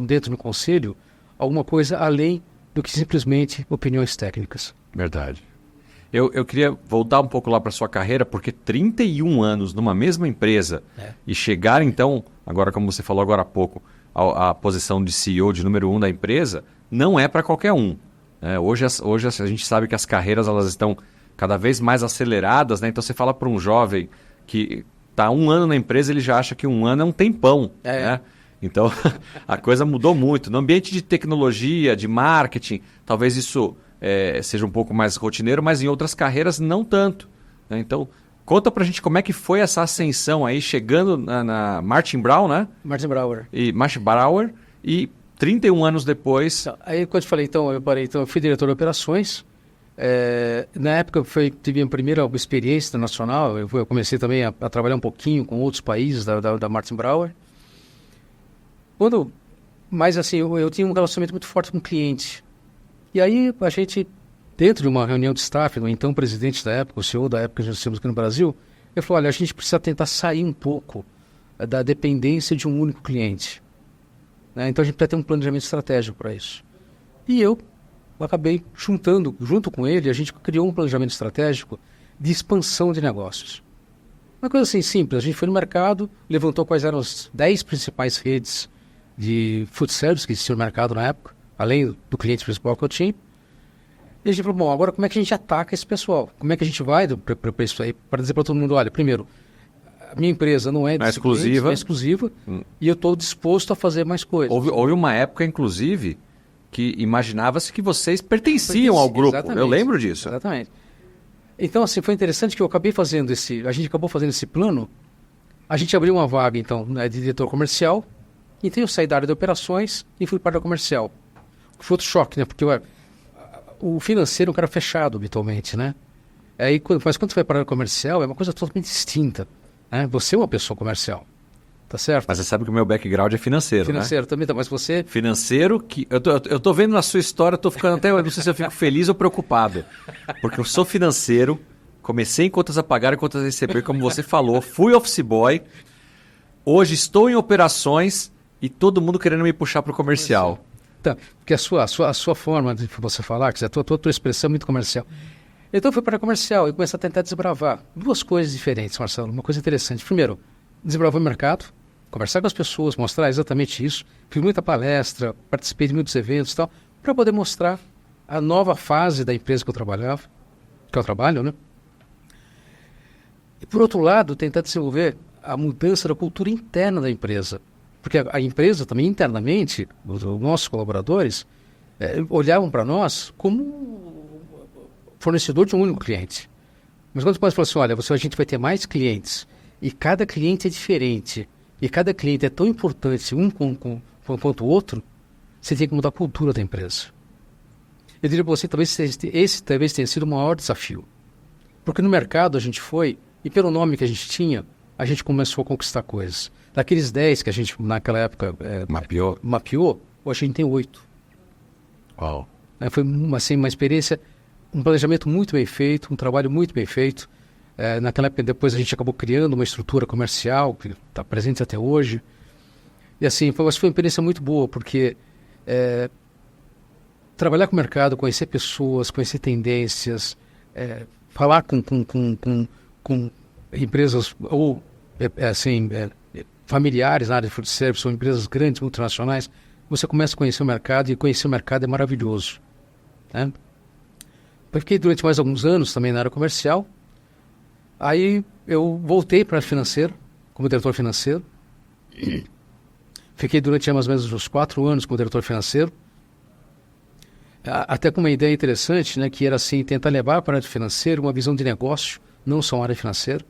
dentro do conselho alguma coisa além do que simplesmente opiniões técnicas. Verdade. Eu queria voltar um pouco lá para a sua carreira, porque 31 anos numa mesma empresa e chegar, então, agora como você falou agora há pouco, a posição de CEO, de número 1 da empresa, não é para qualquer um. Hoje a gente sabe que as carreiras elas estão cada vez mais aceleradas, né? Então você fala para um jovem que está 1 ano na empresa, ele já acha que 1 ano é um tempão. Né? Então a coisa mudou muito. No ambiente de tecnologia, de marketing, talvez isso seja um pouco mais rotineiro, mas em outras carreiras não tanto. Né? Então conta pra gente como é que foi essa ascensão aí, chegando na Martin Brown, né? Martin Brower. E 31 anos depois... Então, aí quando eu falei, eu fui diretor de operações. Na época eu tive a primeira experiência internacional, eu comecei também a trabalhar um pouquinho com outros países da Martin Brower. Mas assim, eu tinha um relacionamento muito forte com o cliente. E aí a gente, dentro de uma reunião de staff, do então presidente da época, o CEO da época que nós tínhamos aqui no Brasil, ele falou, olha, a gente precisa tentar sair um pouco da dependência de um único cliente. Né? Então a gente precisa ter um planejamento estratégico para isso. E eu acabei junto com ele, a gente criou um planejamento estratégico de expansão de negócios. Uma coisa assim simples, a gente foi no mercado, levantou quais eram as 10 principais redes de food service que existiam no mercado na época, além do cliente principal que eu tinha. E a gente falou, bom, agora como é que a gente ataca esse pessoal? Como é que a gente vai para isso aí? Para dizer para todo mundo, olha, primeiro, a minha empresa não é exclusiva, é exclusiva e eu estou disposto a fazer mais coisas. Houve uma época, inclusive, que imaginava-se que vocês pertenciam ao grupo. Exatamente. Eu lembro disso. Exatamente. Então, assim, foi interessante que eu acabei fazendo a gente acabou fazendo esse plano, a gente abriu uma vaga, então, né, de diretor comercial, então eu saí da área de operações e fui para a área comercial. Foi outro choque, né? Porque o financeiro é um cara fechado, habitualmente, né? Mas quando você vai para a área comercial, é uma coisa totalmente distinta. Né? Você é uma pessoa comercial, tá certo? Mas você sabe que o meu background é financeiro, Financeiro né? também, mas você... Financeiro, que eu tô vendo na sua história, eu tô ficando até, eu não sei se eu fico feliz ou preocupado. Porque eu sou financeiro, comecei em contas a pagar e contas a receber, como você falou, fui office boy, hoje estou em operações e todo mundo querendo me puxar para o comercial. Tá, porque a sua forma de você falar, que a tua expressão é muito comercial. Então eu fui para a comercial e comecei a tentar desbravar duas coisas diferentes, Marcelo. Uma coisa interessante. Primeiro, desbravar o mercado, conversar com as pessoas, mostrar exatamente isso. Fiz muita palestra, participei de muitos eventos e tal, para poder mostrar a nova fase da empresa que eu trabalho, né? E por outro lado, tentar desenvolver a mudança da cultura interna da empresa. Porque a empresa também internamente, os nossos colaboradores, olhavam para nós como fornecedor de um único cliente. Mas quando você pode falar assim, olha, a gente vai ter mais clientes e cada cliente é diferente e cada cliente é tão importante quanto o outro, você tem que mudar a cultura da empresa. Eu diria para você, esse talvez tenha sido o maior desafio. Porque no mercado a gente foi, e pelo nome que a gente tinha, a gente começou a conquistar coisas. Daqueles 10 que a gente naquela época mapeou, hoje a gente tem 8. Uau. Foi uma experiência, um planejamento muito bem feito, um trabalho muito bem feito. Naquela época, depois a gente acabou criando uma estrutura comercial que está presente até hoje. E assim, foi uma experiência muito boa, porque trabalhar com o mercado, conhecer pessoas, conhecer tendências, falar com empresas ou familiares na área de food service, ou empresas grandes, multinacionais, você começa a conhecer o mercado, e conhecer o mercado é maravilhoso. Né? Eu fiquei durante mais alguns anos também na área comercial. Aí eu voltei para a financeira, como diretor financeiro. Fiquei durante mais ou menos uns 4 anos como diretor financeiro. Até com uma ideia interessante, né, que era assim, tentar levar para a área financeira uma visão de negócio, não só uma área financeira.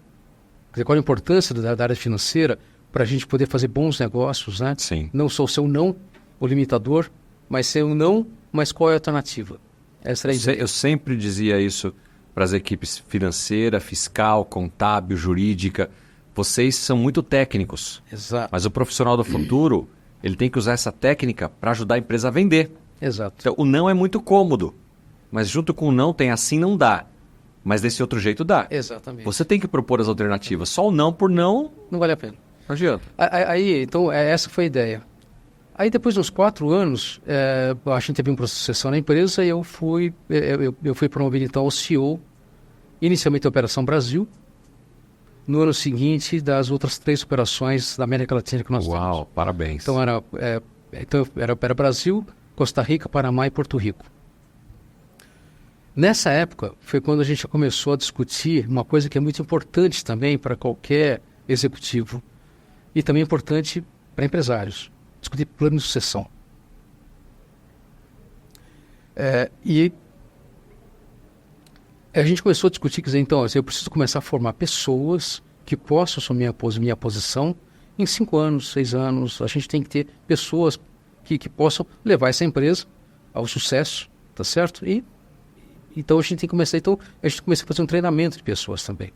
Quer dizer, qual a importância da área financeira para a gente poder fazer bons negócios, né? Sim. Não só o seu não, o limitador, mas ser um não, mas qual é a alternativa? Essa era a ideia. Eu sempre dizia isso para as equipes financeira, fiscal, contábil, jurídica. Vocês são muito técnicos. Exato. Mas o profissional do futuro, ele tem que usar essa técnica para ajudar a empresa a vender. Exato. Então, o não é muito cômodo, mas junto com o não tem assim não dá. Mas desse outro jeito dá. Exatamente. Você tem que propor as alternativas. Só o não por não vale a pena. Não adianta. Aí, então, essa foi a ideia. Aí, depois de uns 4 anos, a gente teve um processo de sucessão na empresa e eu fui promovido, então, ao CEO, inicialmente da Operação Brasil, no ano seguinte das outras 3 operações da América Latina que nós temos. Uau, parabéns. Então, era Brasil, Costa Rica, Panamá e Porto Rico. Nessa época, foi quando a gente começou a discutir uma coisa que é muito importante também para qualquer executivo e também importante para empresários, discutir plano de sucessão. E a gente começou a discutir, quer dizer, então, eu preciso começar a formar pessoas que possam assumir minha posição em 5 anos, 6 anos. A gente tem que ter pessoas que possam levar essa empresa ao sucesso, tá certo? Então a gente tem que começar, a gente começou a fazer um treinamento de pessoas também.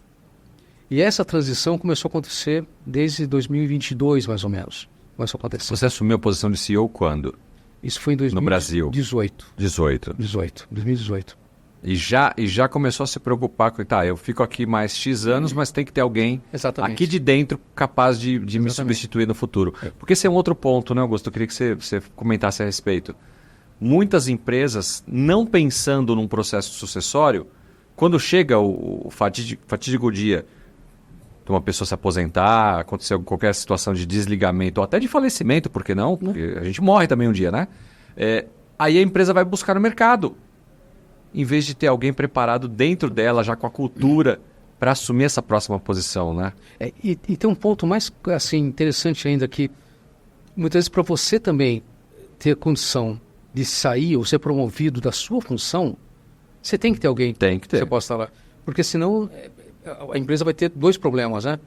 E essa transição começou a acontecer desde 2022, mais ou menos. Começou a acontecer. Você assumiu a posição de CEO quando? Isso foi em 2018. No Brasil? 2018. E já começou a se preocupar com, eu fico aqui mais X anos, mas tem que ter alguém aqui de dentro capaz de me substituir no futuro. Porque esse é um outro ponto, né, Augusto? Eu queria que você comentasse a respeito. Muitas empresas, não pensando num processo sucessório, quando chega o fatídico dia de uma pessoa se aposentar, acontecer qualquer situação de desligamento ou até de falecimento, por que não? Porque a gente morre também um dia, né? Aí a empresa vai buscar no mercado, em vez de ter alguém preparado dentro dela, já com a cultura para assumir essa próxima posição, né? E tem um ponto mais assim, interessante ainda, que muitas vezes para você também ter condição de sair ou ser promovido da sua função, você tem que ter alguém que você possa estar lá. Porque senão a empresa vai ter dois problemas, né?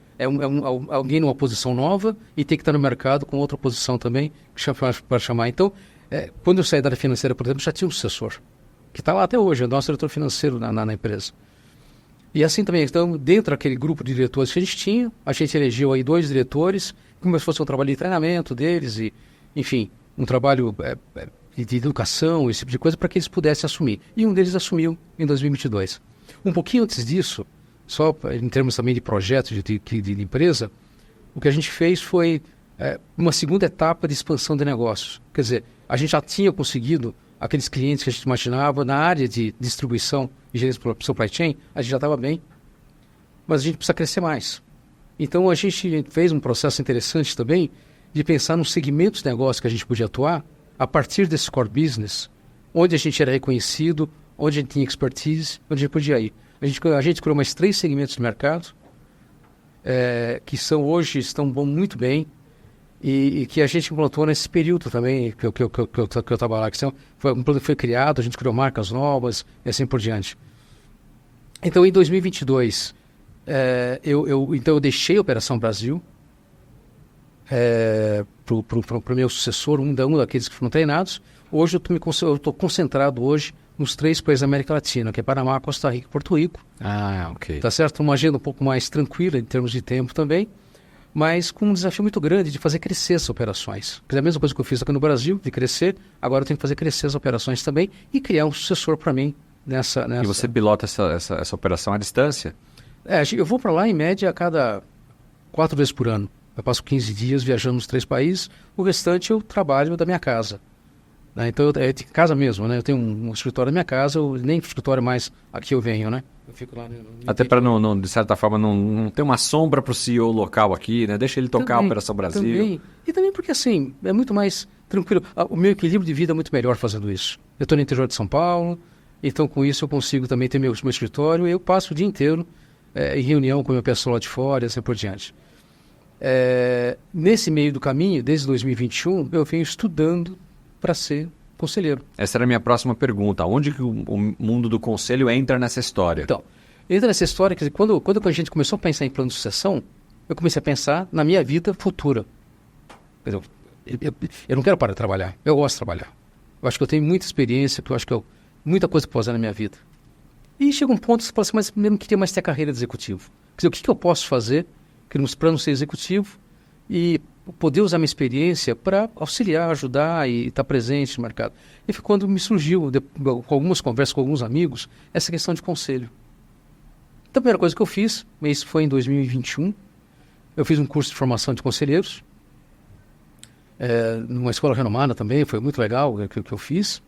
Alguém numa posição nova e tem que estar no mercado com outra posição também, para chamar. Então, quando eu saí da área financeira, por exemplo, já tinha um sucessor, que está lá até hoje, é o nosso diretor financeiro na empresa. E assim também, então, dentro daquele grupo de diretores que a gente elegeu aí 2 diretores, como se fosse um trabalho de treinamento deles, e, enfim, um trabalho de educação, esse tipo de coisa, para que eles pudessem assumir. E um deles assumiu em 2022. Um pouquinho antes disso, só em termos também de projetos de empresa, o que a gente fez foi uma segunda etapa de expansão de negócios. Quer dizer, a gente já tinha conseguido aqueles clientes que a gente imaginava na área de distribuição e gerência de supply chain, a gente já estava bem, mas a gente precisa crescer mais. Então a gente fez um processo interessante também de pensar nos segmentos de negócio que a gente podia atuar a partir desse core business, onde a gente era reconhecido, onde a gente tinha expertise, onde a gente podia ir. A gente criou mais 3 segmentos de mercado que hoje estão muito bem, e que a gente implantou nesse período também que eu estava lá. Um produto foi criado, a gente criou marcas novas e assim por diante. Então, em 2022, eu deixei a Operação Brasil para o meu sucessor, um daqueles que foram treinados. Hoje eu estou concentrado hoje nos 3 países da América Latina, que é Panamá, Costa Rica e Porto Rico. Ah, ok. Tá certo? Uma agenda um pouco mais tranquila em termos de tempo também, mas com um desafio muito grande de fazer crescer as operações. É a mesma coisa que eu fiz aqui no Brasil, de crescer, agora eu tenho que fazer crescer as operações também e criar um sucessor para mim nessa... E você pilota essa operação à distância? Eu vou para lá em média a cada 4 vezes por ano. Eu passo 15 dias viajando nos 3 países, o restante eu trabalho da minha casa. Então, é de casa mesmo, né? Eu tenho um escritório na minha casa, nem escritório mais aqui eu venho, né? Eu fico lá... Até para, de certa forma, não ter uma sombra para o CEO local aqui, né? Deixa ele tocar a Operação Brasil. Também. E também porque, assim, é muito mais tranquilo. O meu equilíbrio de vida é muito melhor fazendo isso. Eu estou no interior de São Paulo, então com isso eu consigo também ter meu escritório, e eu passo o dia inteiro em reunião com o meu pessoal lá de fora e assim por diante. Nesse meio do caminho, desde 2021, eu venho estudando para ser conselheiro. Essa era a minha próxima pergunta. Onde que o mundo do conselho entra nessa história? Então, entra nessa história, quer dizer, quando a gente começou a pensar em plano de sucessão, eu comecei a pensar na minha vida futura. Quer dizer, eu não quero parar de trabalhar, eu gosto de trabalhar. Eu acho que eu tenho muita experiência, que eu acho que muita coisa que eu posso fazer na minha vida. E chega um ponto que você fala assim, mas eu não queria mais ter a carreira de executivo. Quer dizer, o que eu posso fazer para não ser executivo e poder usar minha experiência para auxiliar, ajudar e estar presente no mercado. E foi quando me surgiu, com algumas conversas com alguns amigos, essa questão de conselho. Então, a primeira coisa que eu fiz, isso foi em 2021, eu fiz um curso de formação de conselheiros, numa escola renomada também, foi muito legal o que eu fiz.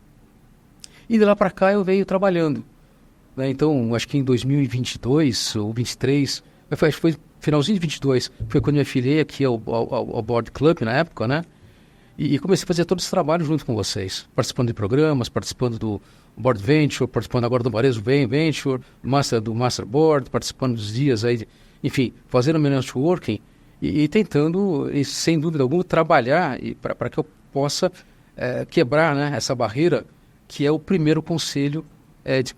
E de lá para cá eu venho trabalhando. Né? Então, acho que em 2022 ou 2023, acho que foi finalzinho de 22, foi quando eu me afiliei aqui ao Board Club na época, né? E comecei a fazer todo esse trabalho junto com vocês, participando de programas, participando do Board Venture, participando agora do Barezo Venture, do Master Board, participando dos dias aí, enfim, fazendo meu networking e tentando, sem dúvida alguma, trabalhar para que eu possa quebrar, né, essa barreira que é o primeiro conselho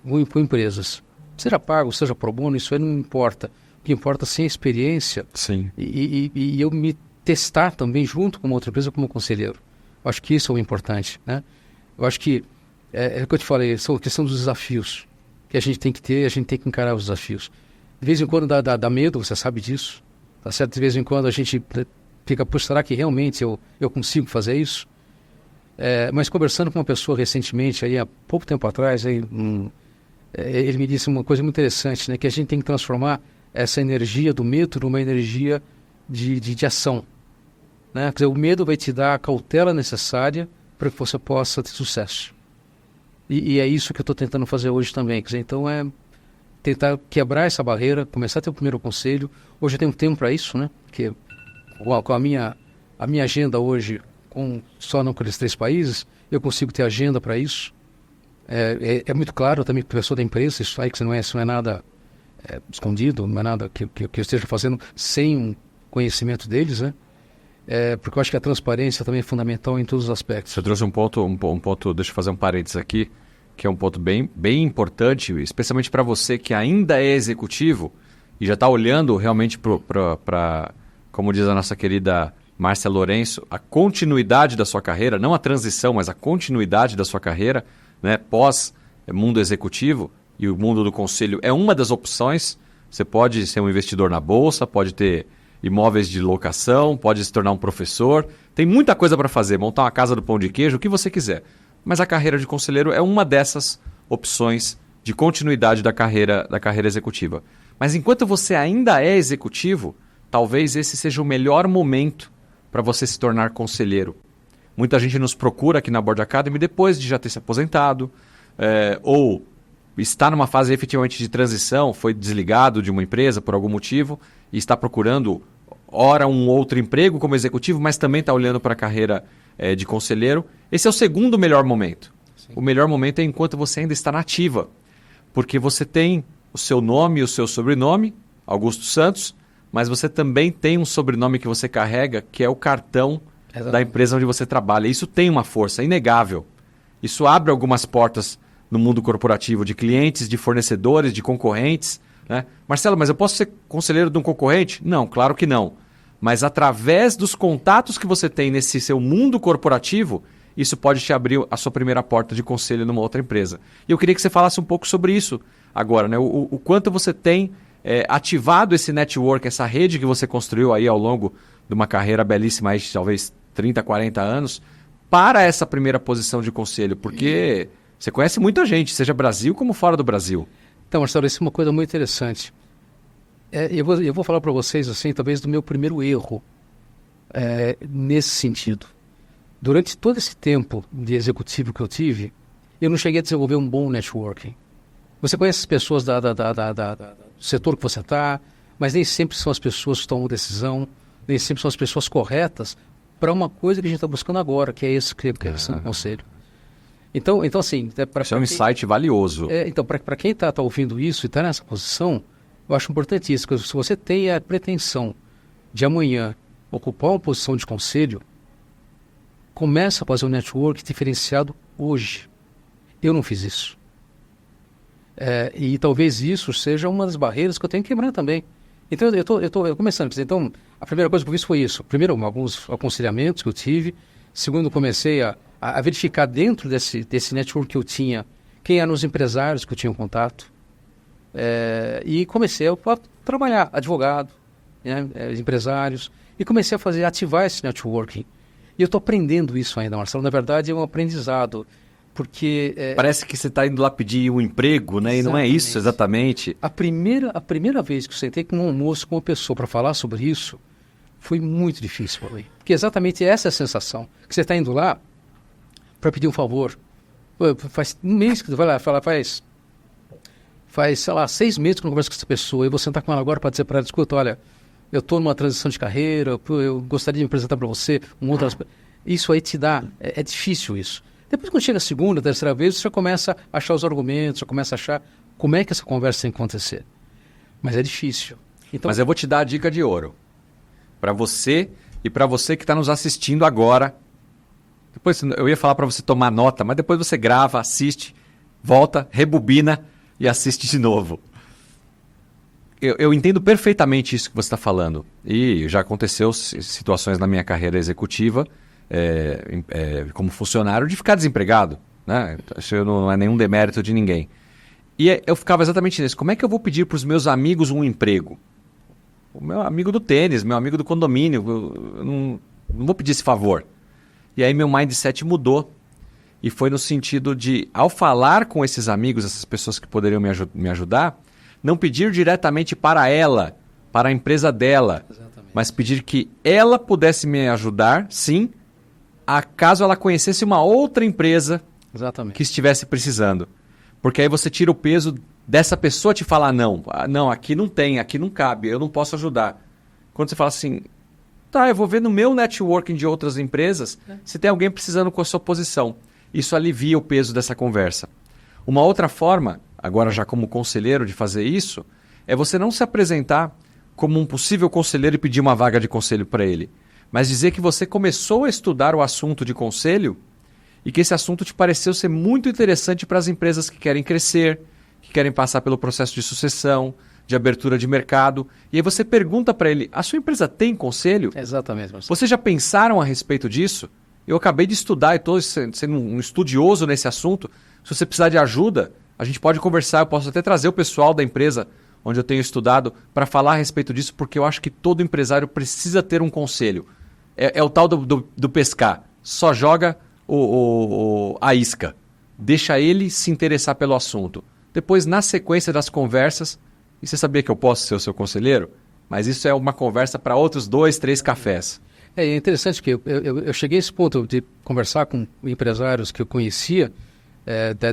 com empresas. Seja pago, seja pro bono, isso aí não importa. O que importa sim a experiência. Sim. E eu me testar também junto com uma outra empresa como conselheiro. Eu acho que isso é o importante, né? Eu acho que, o que eu te falei, são a questão dos desafios que a gente tem que ter, a gente tem que encarar os desafios. De vez em quando dá medo, você sabe disso, tá certo? De vez em quando a gente fica, poxa, será que realmente eu consigo fazer isso? Mas conversando com uma pessoa recentemente, aí, há pouco tempo atrás, aí, ele me disse uma coisa muito interessante, né? Que a gente tem que transformar essa energia do medo numa energia de ação. Né? Quer dizer, o medo vai te dar a cautela necessária para que você possa ter sucesso. E é isso que eu estou tentando fazer hoje também. Quer dizer, então tentar quebrar essa barreira, começar a ter o primeiro conselho. Hoje eu tenho tempo para isso, né? Porque com a minha agenda hoje, só não com aqueles 3 países, eu consigo ter agenda para isso. É muito claro também para a pessoa da empresa, isso aí que isso não é nada escondido, não é nada que eu esteja fazendo sem um conhecimento deles, né? Porque eu acho que a transparência também é fundamental em todos os aspectos. Você trouxe um ponto, deixa eu fazer um parênteses aqui, que é um ponto bem importante, especialmente para você que ainda é executivo e já está olhando realmente para, como diz a nossa querida Márcia Lourenço, a continuidade da sua carreira, não a transição, mas a continuidade da sua carreira, né, pós mundo executivo, e o mundo do conselho é uma das opções. Você pode ser um investidor na bolsa, pode ter imóveis de locação, pode se tornar um professor, tem muita coisa para fazer, montar uma casa do pão de queijo, o que você quiser. Mas a carreira de conselheiro é uma dessas opções de continuidade da carreira executiva. Mas enquanto você ainda é executivo, talvez esse seja o melhor momento para você se tornar conselheiro. Muita gente nos procura aqui na Board Academy depois de já ter se aposentado, ou está numa fase efetivamente de transição, foi desligado de uma empresa por algum motivo e está procurando, ora, um outro emprego como executivo, mas também está olhando para a carreira de conselheiro. Esse é o segundo melhor momento. Sim. O melhor momento é enquanto você ainda está na ativa, porque você tem o seu nome e o seu sobrenome, Augusto Santos, mas você também tem um sobrenome que você carrega, que é o cartão da empresa onde você trabalha. Isso tem uma força inegável. Isso abre algumas portas no mundo corporativo, de clientes, de fornecedores, de concorrentes. Né? Marcelo, mas eu posso ser conselheiro de um concorrente? Não, claro que não. Mas através dos contatos que você tem nesse seu mundo corporativo, isso pode te abrir a sua primeira porta de conselho numa outra empresa. E eu queria que você falasse um pouco sobre isso agora, né? O quanto você tem ativado esse network, essa rede que você construiu aí ao longo de uma carreira belíssima, aí, talvez 30, 40 anos, para essa primeira posição de conselho, porque você conhece muita gente, seja Brasil como fora do Brasil. Então, Marcelo, isso é uma coisa muito interessante. Eu vou falar para vocês, assim, talvez do meu primeiro erro nesse sentido. Durante todo esse tempo de executivo que eu tive, eu não cheguei a desenvolver um bom networking. Você conhece as pessoas do setor que você está, mas nem sempre são as pessoas que tomam decisão, nem sempre são as pessoas corretas para uma coisa que a gente está buscando agora, que é esse conselho. Então assim... Isso é um insight valioso. Então, para quem está ouvindo isso e está nessa posição, eu acho importante isso, que se você tem a pretensão de amanhã ocupar uma posição de conselho, começa a fazer um network diferenciado hoje. Eu não fiz isso. E talvez isso seja uma das barreiras que eu tenho que quebrar também. Então, eu estou começando. Então, a primeira coisa que eu fiz foi isso. Primeiro, alguns aconselhamentos que eu tive. Segundo, comecei a verificar dentro desse network que eu tinha quem eram os empresários que eu tinha contato. E comecei a trabalhar, advogado, né, empresários, e comecei a ativar esse networking. E eu estou aprendendo isso ainda, Marcelo. Na verdade, é um aprendizado, porque... Parece que você está indo lá pedir um emprego, né? E não é isso exatamente. A primeira vez que eu sentei com um almoço com uma pessoa para falar sobre isso, foi muito difícil para mim. Porque exatamente essa é a sensação, que você está indo lá para pedir um favor. Faz um mês que tu vai lá, faz, sei lá, 6 meses que eu não converso com essa pessoa, e vou sentar com ela agora para dizer para ela, escuta, olha, eu estou numa transição de carreira, eu gostaria de me apresentar para você, isso aí te dá, é difícil isso. Depois quando chega a segunda, terceira vez, você já começa a achar os argumentos, já começa a achar como é que essa conversa tem que acontecer. Mas é difícil. Então, mas eu vou te dar a dica de ouro. Para você e para você que está nos assistindo agora. Depois eu ia falar para você tomar nota, mas depois você grava, assiste, volta, rebobina e assiste de novo. Eu entendo perfeitamente isso que você está falando. E já aconteceu situações na minha carreira executiva, como funcionário, de ficar desempregado. Né? Isso não é nenhum demérito de ninguém. E eu ficava exatamente nisso. Como é que eu vou pedir para os meus amigos um emprego? O meu amigo do tênis, meu amigo do condomínio, eu não vou pedir esse favor. E aí meu mindset mudou. E foi no sentido de, ao falar com esses amigos, essas pessoas que poderiam me ajudar, não pedir diretamente para ela, para a empresa dela, exatamente, mas pedir que ela pudesse me ajudar, sim, acaso ela conhecesse uma outra empresa, exatamente, que estivesse precisando. Porque aí você tira o peso dessa pessoa te falar não. Não, aqui não tem, aqui não cabe, eu não posso ajudar. Quando você fala assim, tá, eu vou ver no meu networking de outras empresas se tem alguém precisando com a sua posição. Isso alivia o peso dessa conversa. Uma outra forma, agora já como conselheiro, de fazer isso, é você não se apresentar como um possível conselheiro e pedir uma vaga de conselho para ele, mas dizer que você começou a estudar o assunto de conselho e que esse assunto te pareceu ser muito interessante para as empresas que querem crescer, que querem passar pelo processo de sucessão, de abertura de mercado. E aí você pergunta para ele, a sua empresa tem conselho? Exatamente. Marcelo. Vocês já pensaram a respeito disso? Eu acabei de estudar e estou sendo um estudioso nesse assunto. Se você precisar de ajuda, a gente pode conversar. Eu posso até trazer o pessoal da empresa onde eu tenho estudado para falar a respeito disso, porque eu acho que todo empresário precisa ter um conselho. É o tal do pescar. Só joga a isca. Deixa ele se interessar pelo assunto. Depois, na sequência das conversas, e você sabia que eu posso ser o seu conselheiro? Mas isso é uma conversa para outros 2, 3 cafés. É interessante que eu cheguei a esse ponto de conversar com empresários que eu conhecia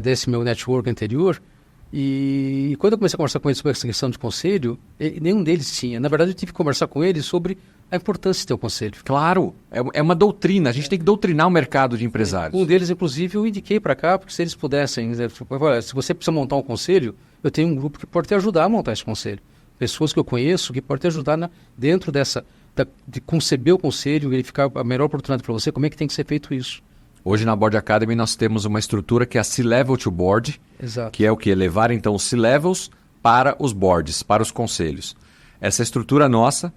desse meu network anterior, e quando eu comecei a conversar com eles sobre essa questão de conselho, nenhum deles tinha. Na verdade, eu tive que conversar com eles sobre a importância de ter um conselho. Claro, é uma doutrina. A gente tem que doutrinar o mercado de empresários. Um deles, inclusive, eu indiquei para cá, porque se eles pudessem, se você precisa montar um conselho, eu tenho um grupo que pode te ajudar a montar esse conselho. Pessoas que eu conheço que podem te ajudar dentro de conceber o conselho, verificar a melhor oportunidade para você, como é que tem que ser feito isso. Hoje na Board Academy nós temos uma estrutura que é a C-Level to Board, Exato. Que é o que? Levar então os C-Levels para os boards, para os conselhos. Essa estrutura nossa,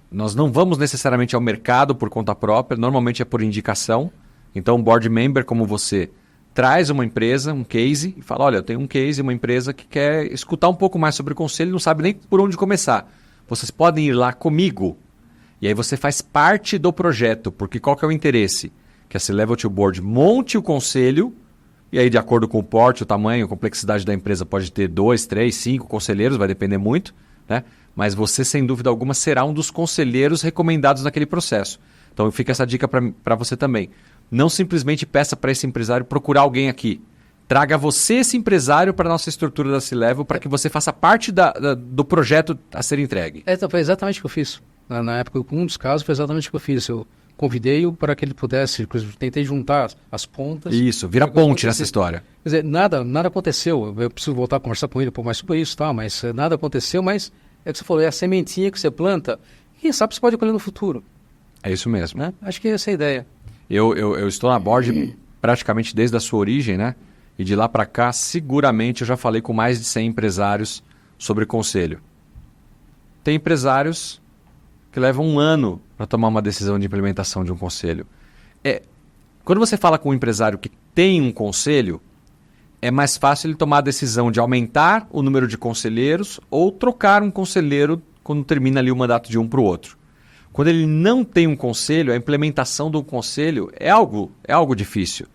nós não vamos necessariamente ao mercado por conta própria, normalmente é por indicação. Então um board member como você traz uma empresa, um case, e fala, olha, eu tenho um case, uma empresa que quer escutar um pouco mais sobre o conselho e não sabe nem por onde começar. Vocês podem ir lá comigo. E aí você faz parte do projeto, porque qual que é o interesse? Que a C-Level to Board monte o conselho, e aí de acordo com o porte, o tamanho, a complexidade da empresa, pode ter 2, 3, 5 conselheiros, vai depender muito, né? Mas você, sem dúvida alguma, será um dos conselheiros recomendados naquele processo. Então fica essa dica para você também. Não simplesmente peça para esse empresário procurar alguém aqui. Traga você, esse empresário, para a nossa estrutura da C-Level, para que você faça parte do projeto a ser entregue. Então, foi exatamente o que eu fiz. Na época, um dos casos, foi exatamente o que eu fiz. Eu convidei-o para que ele pudesse, tentei juntar as pontas. Isso, vira ponte nessa história. Quer dizer, nada aconteceu. Eu preciso voltar a conversar com ele mais sobre isso, tá? Mas nada aconteceu, mas é o que você falou, é a sementinha que você planta, quem sabe você pode colher no futuro. É isso mesmo. Né? Acho que essa é a ideia. Eu estou na Board praticamente desde a sua origem, né? E de lá para cá, seguramente, eu já falei com mais de 100 empresários sobre conselho. Tem empresários que levam 1 ano para tomar uma decisão de implementação de um conselho. Quando você fala com um empresário que tem um conselho, é mais fácil ele tomar a decisão de aumentar o número de conselheiros ou trocar um conselheiro quando termina ali o mandato de um para o outro. Quando ele não tem um conselho, a implementação do conselho é algo difícil.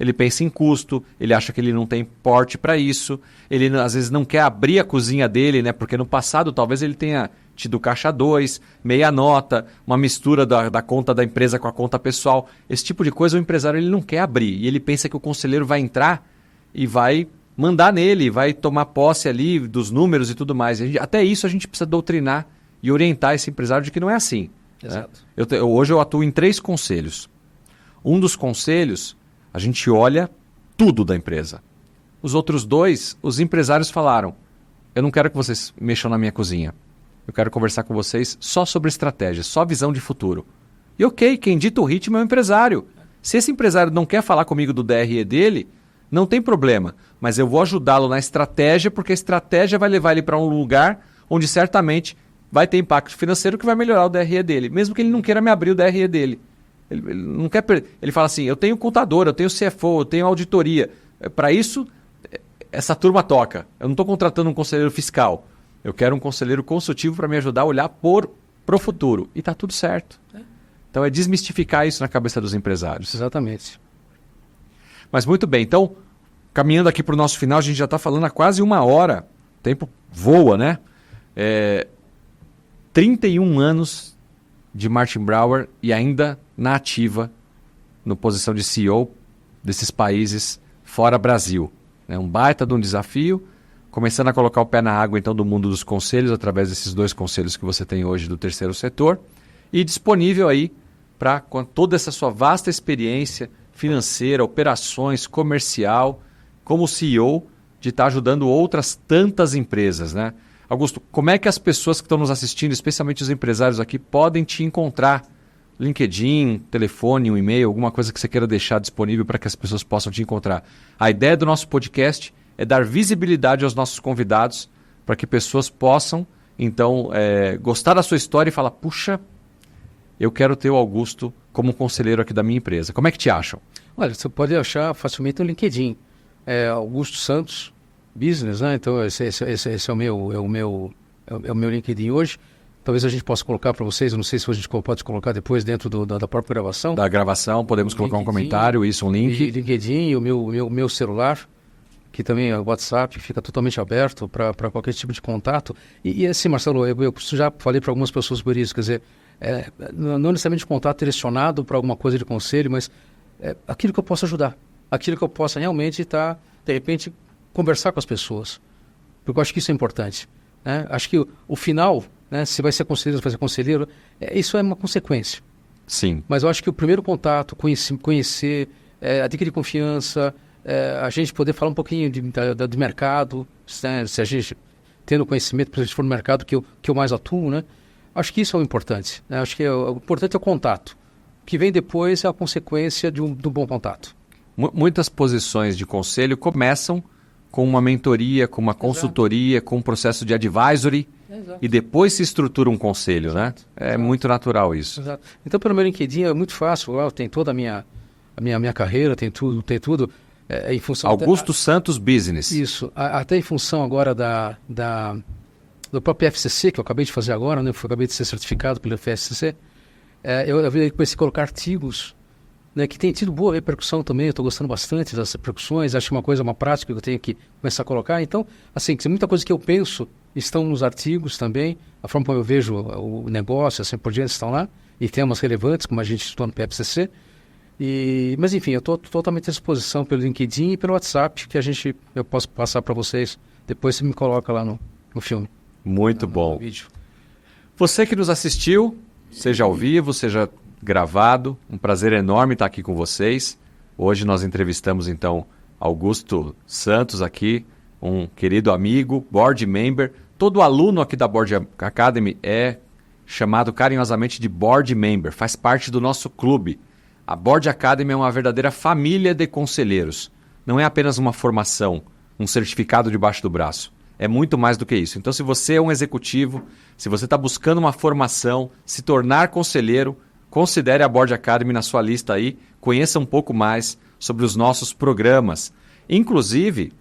Ele pensa em custo, ele acha que ele não tem porte para isso, ele às vezes não quer abrir a cozinha dele, né? Porque no passado talvez ele tenha tido caixa 2, meia nota, uma mistura da conta da empresa com a conta pessoal. Esse tipo de coisa o empresário ele não quer abrir e ele pensa que o conselheiro vai entrar e vai mandar nele, vai tomar posse ali dos números e tudo mais. Até isso a gente precisa doutrinar e orientar esse empresário de que não é assim. Exato. Né? Hoje eu atuo em 3 conselhos. Um dos conselhos, a gente olha tudo da empresa. Os outros 2, os empresários falaram, eu não quero que vocês mexam na minha cozinha. Eu quero conversar com vocês só sobre estratégia, só visão de futuro. E ok, quem dita o ritmo é o empresário. Se esse empresário não quer falar comigo do DRE dele, não tem problema. Mas eu vou ajudá-lo na estratégia, porque a estratégia vai levar ele para um lugar onde certamente vai ter impacto financeiro que vai melhorar o DRE dele, mesmo que ele não queira me abrir o DRE dele. Ele não quer ele fala assim, eu tenho contador, eu tenho CFO, eu tenho auditoria. Para isso, essa turma toca. Eu não estou contratando um conselheiro fiscal. Eu quero um conselheiro consultivo para me ajudar a olhar pro futuro. E está tudo certo. Então é desmistificar isso na cabeça dos empresários. Exatamente. Mas muito bem, então, caminhando aqui para o nosso final, a gente já está falando há quase 1 hora. O tempo voa, né? 31 anos de Martin Brower e ainda na ativa, na posição de CEO desses países fora Brasil. É um baita de um desafio, começando a colocar o pé na água então do mundo dos conselhos, através desses 2 conselhos que você tem hoje do terceiro setor, e disponível aí para, com toda essa sua vasta experiência financeira, operações, comercial, como CEO, de estar ajudando outras tantas empresas, né? Augusto, como é que as pessoas que estão nos assistindo, especialmente os empresários aqui, podem te encontrar? LinkedIn, telefone, um e-mail, alguma coisa que você queira deixar disponível para que as pessoas possam te encontrar. A ideia do nosso podcast é dar visibilidade aos nossos convidados para que pessoas possam, então, gostar da sua história e falar, puxa, eu quero ter o Augusto como conselheiro aqui da minha empresa. Como é que te acham? Olha, você pode achar facilmente no LinkedIn. Augusto Santos Business, né? Então esse é o meu LinkedIn hoje. Talvez a gente possa colocar para vocês, eu não sei se a gente pode colocar depois dentro da própria gravação. Da gravação, podemos colocar um comentário, um link. LinkedIn e o meu celular, que também é o WhatsApp, fica totalmente aberto para qualquer tipo de contato. E assim, Marcelo, eu já falei para algumas pessoas por isso, quer dizer, não necessariamente contato direcionado para alguma coisa de conselho, mas aquilo que eu possa ajudar, aquilo que eu possa realmente estar, de repente, conversar com as pessoas, porque eu acho que isso é importante, né? Acho que o final, né, se vai ser conselheiro, se vai ser conselheiro, isso é uma consequência. Sim. Mas eu acho que o primeiro contato, conhecer, adquirir confiança, a gente poder falar um pouquinho do mercado, né, se a gente tendo conhecimento, por exemplo, se for no mercado que eu mais atuo, né? Acho que isso é o importante, né? Acho que o importante é o contato. O que vem depois é a consequência do bom contato. Muitas posições de conselho começam com uma mentoria, com uma consultoria, com um processo de advisory. Exato. E depois se estrutura um conselho, Exato. né? É muito natural isso. Exato. Então, pelo meu LinkedIn é muito fácil. Lá tem toda a minha carreira, tem tudo. Em função Augusto Santos Business. Isso. Até em função agora do próprio FCC, que eu acabei de fazer agora, né? Eu acabei de ser certificado pelo FCC. Eu comecei a colocar artigos, né, que tem tido boa repercussão também. Eu estou gostando bastante das repercussões. Acho que uma prática que eu tenho que começar a colocar. Então, assim, muita coisa que eu penso estão nos artigos também. A forma como eu vejo o negócio, assim por diante, estão lá. E temas relevantes, como a gente estudou no PFCC. Mas, enfim, eu estou totalmente à disposição pelo LinkedIn e pelo WhatsApp, que eu posso passar para vocês. Depois você me coloca lá no filme. Muito bom. No vídeo. Você que nos assistiu, seja ao vivo, seja gravado, um prazer enorme estar aqui com vocês. Hoje nós entrevistamos, então, Augusto Santos aqui, um querido amigo, board member. Todo aluno aqui da Board Academy é chamado carinhosamente de board member, faz parte do nosso clube. A Board Academy é uma verdadeira família de conselheiros. Não é apenas uma formação, um certificado debaixo do braço. É muito mais do que isso. Então, se você é um executivo, se você está buscando uma formação, se tornar conselheiro, considere a Board Academy na sua lista aí, conheça um pouco mais sobre os nossos programas. Inclusive,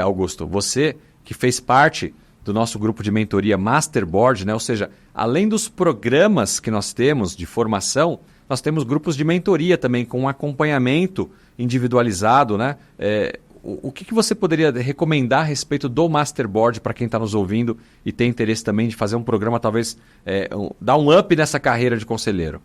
Augusto, você que fez parte do nosso grupo de mentoria Masterboard, né? Ou seja, além dos programas que nós temos de formação, nós temos grupos de mentoria também com um acompanhamento individualizado, né? O que você poderia recomendar a respeito do Masterboard para quem está nos ouvindo e tem interesse também de fazer um programa, talvez dar um up nessa carreira de conselheiro?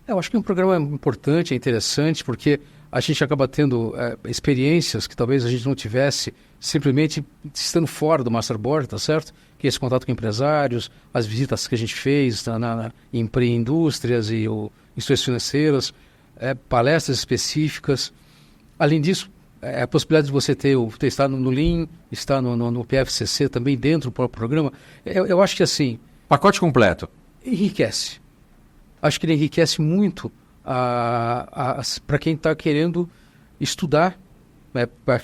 Eu acho que é um programa importante, é interessante, porque a gente acaba tendo experiências que talvez a gente não tivesse simplesmente estando fora do Masterboard, tá certo? Que é esse contato com empresários, as visitas que a gente fez em indústrias e instituições financeiras, palestras específicas. Além disso, a possibilidade de você estar no Lean, estar no PFCC também dentro do próprio programa, eu acho que assim... Pacote completo. Enriquece. Acho que ele enriquece muito para quem está querendo estudar.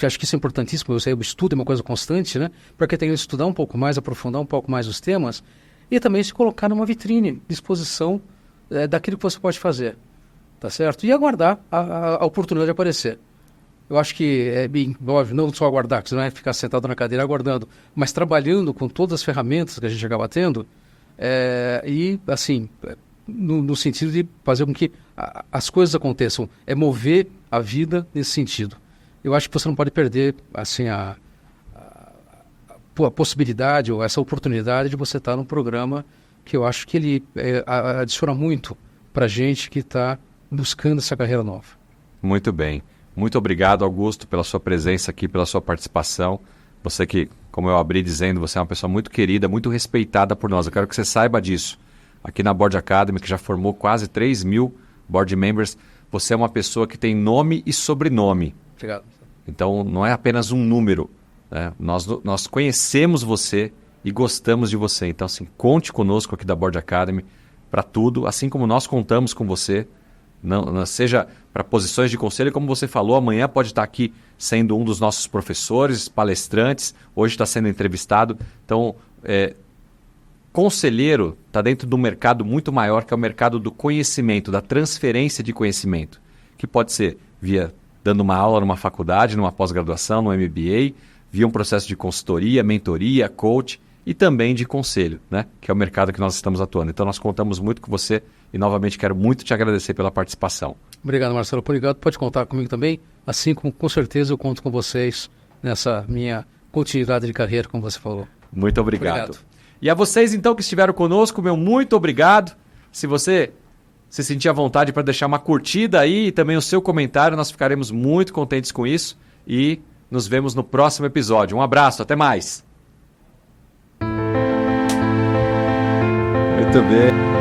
Acho que isso é importantíssimo. O estudo é uma coisa constante, né? Para quem tem que estudar um pouco mais, aprofundar um pouco mais os temas e também se colocar numa vitrine de exposição daquilo que você pode fazer, tá certo? E aguardar a oportunidade de aparecer. Eu acho que é bem óbvio, não só aguardar, que você não é ficar sentado na cadeira aguardando, mas trabalhando com todas as ferramentas que a gente acaba tendo e, assim, no sentido de fazer com que as coisas aconteçam, mover a vida nesse sentido. Eu acho que você não pode perder, assim, a possibilidade ou essa oportunidade de você estar num programa que eu acho que ele adiciona muito para a gente que está buscando essa carreira nova. Muito bem. Muito obrigado, Augusto, pela sua presença aqui, pela sua participação. Você que, como eu abri dizendo, você é uma pessoa muito querida, muito respeitada por nós. Eu quero que você saiba disso. Aqui na Board Academy, que já formou quase 3.000 board members, você é uma pessoa que tem nome e sobrenome. Obrigado. Então, não é apenas um número. né? Nós conhecemos você e gostamos de você. Então, assim, conte conosco aqui da Board Academy para tudo, assim como nós contamos com você, não seja para posições de conselho, como você falou, amanhã pode estar aqui sendo um dos nossos professores, palestrantes, hoje está sendo entrevistado. Então, conselheiro está dentro de um mercado muito maior, que é o mercado do conhecimento, da transferência de conhecimento, que pode ser via dando uma aula numa faculdade, numa pós-graduação, no MBA, via um processo de consultoria, mentoria, coach e também de conselho, né? Que é o mercado que nós estamos atuando. Então, nós contamos muito com você e, novamente, quero muito te agradecer pela participação. Obrigado, Marcelo. Obrigado. Pode contar comigo também, assim como, com certeza, eu conto com vocês nessa minha continuidade de carreira, como você falou. Muito obrigado. E a vocês, então, que estiveram conosco, meu muito obrigado. Se você se sentir à vontade para deixar uma curtida aí e também o seu comentário, nós ficaremos muito contentes com isso e nos vemos no próximo episódio. Um abraço, até mais. Muito bem.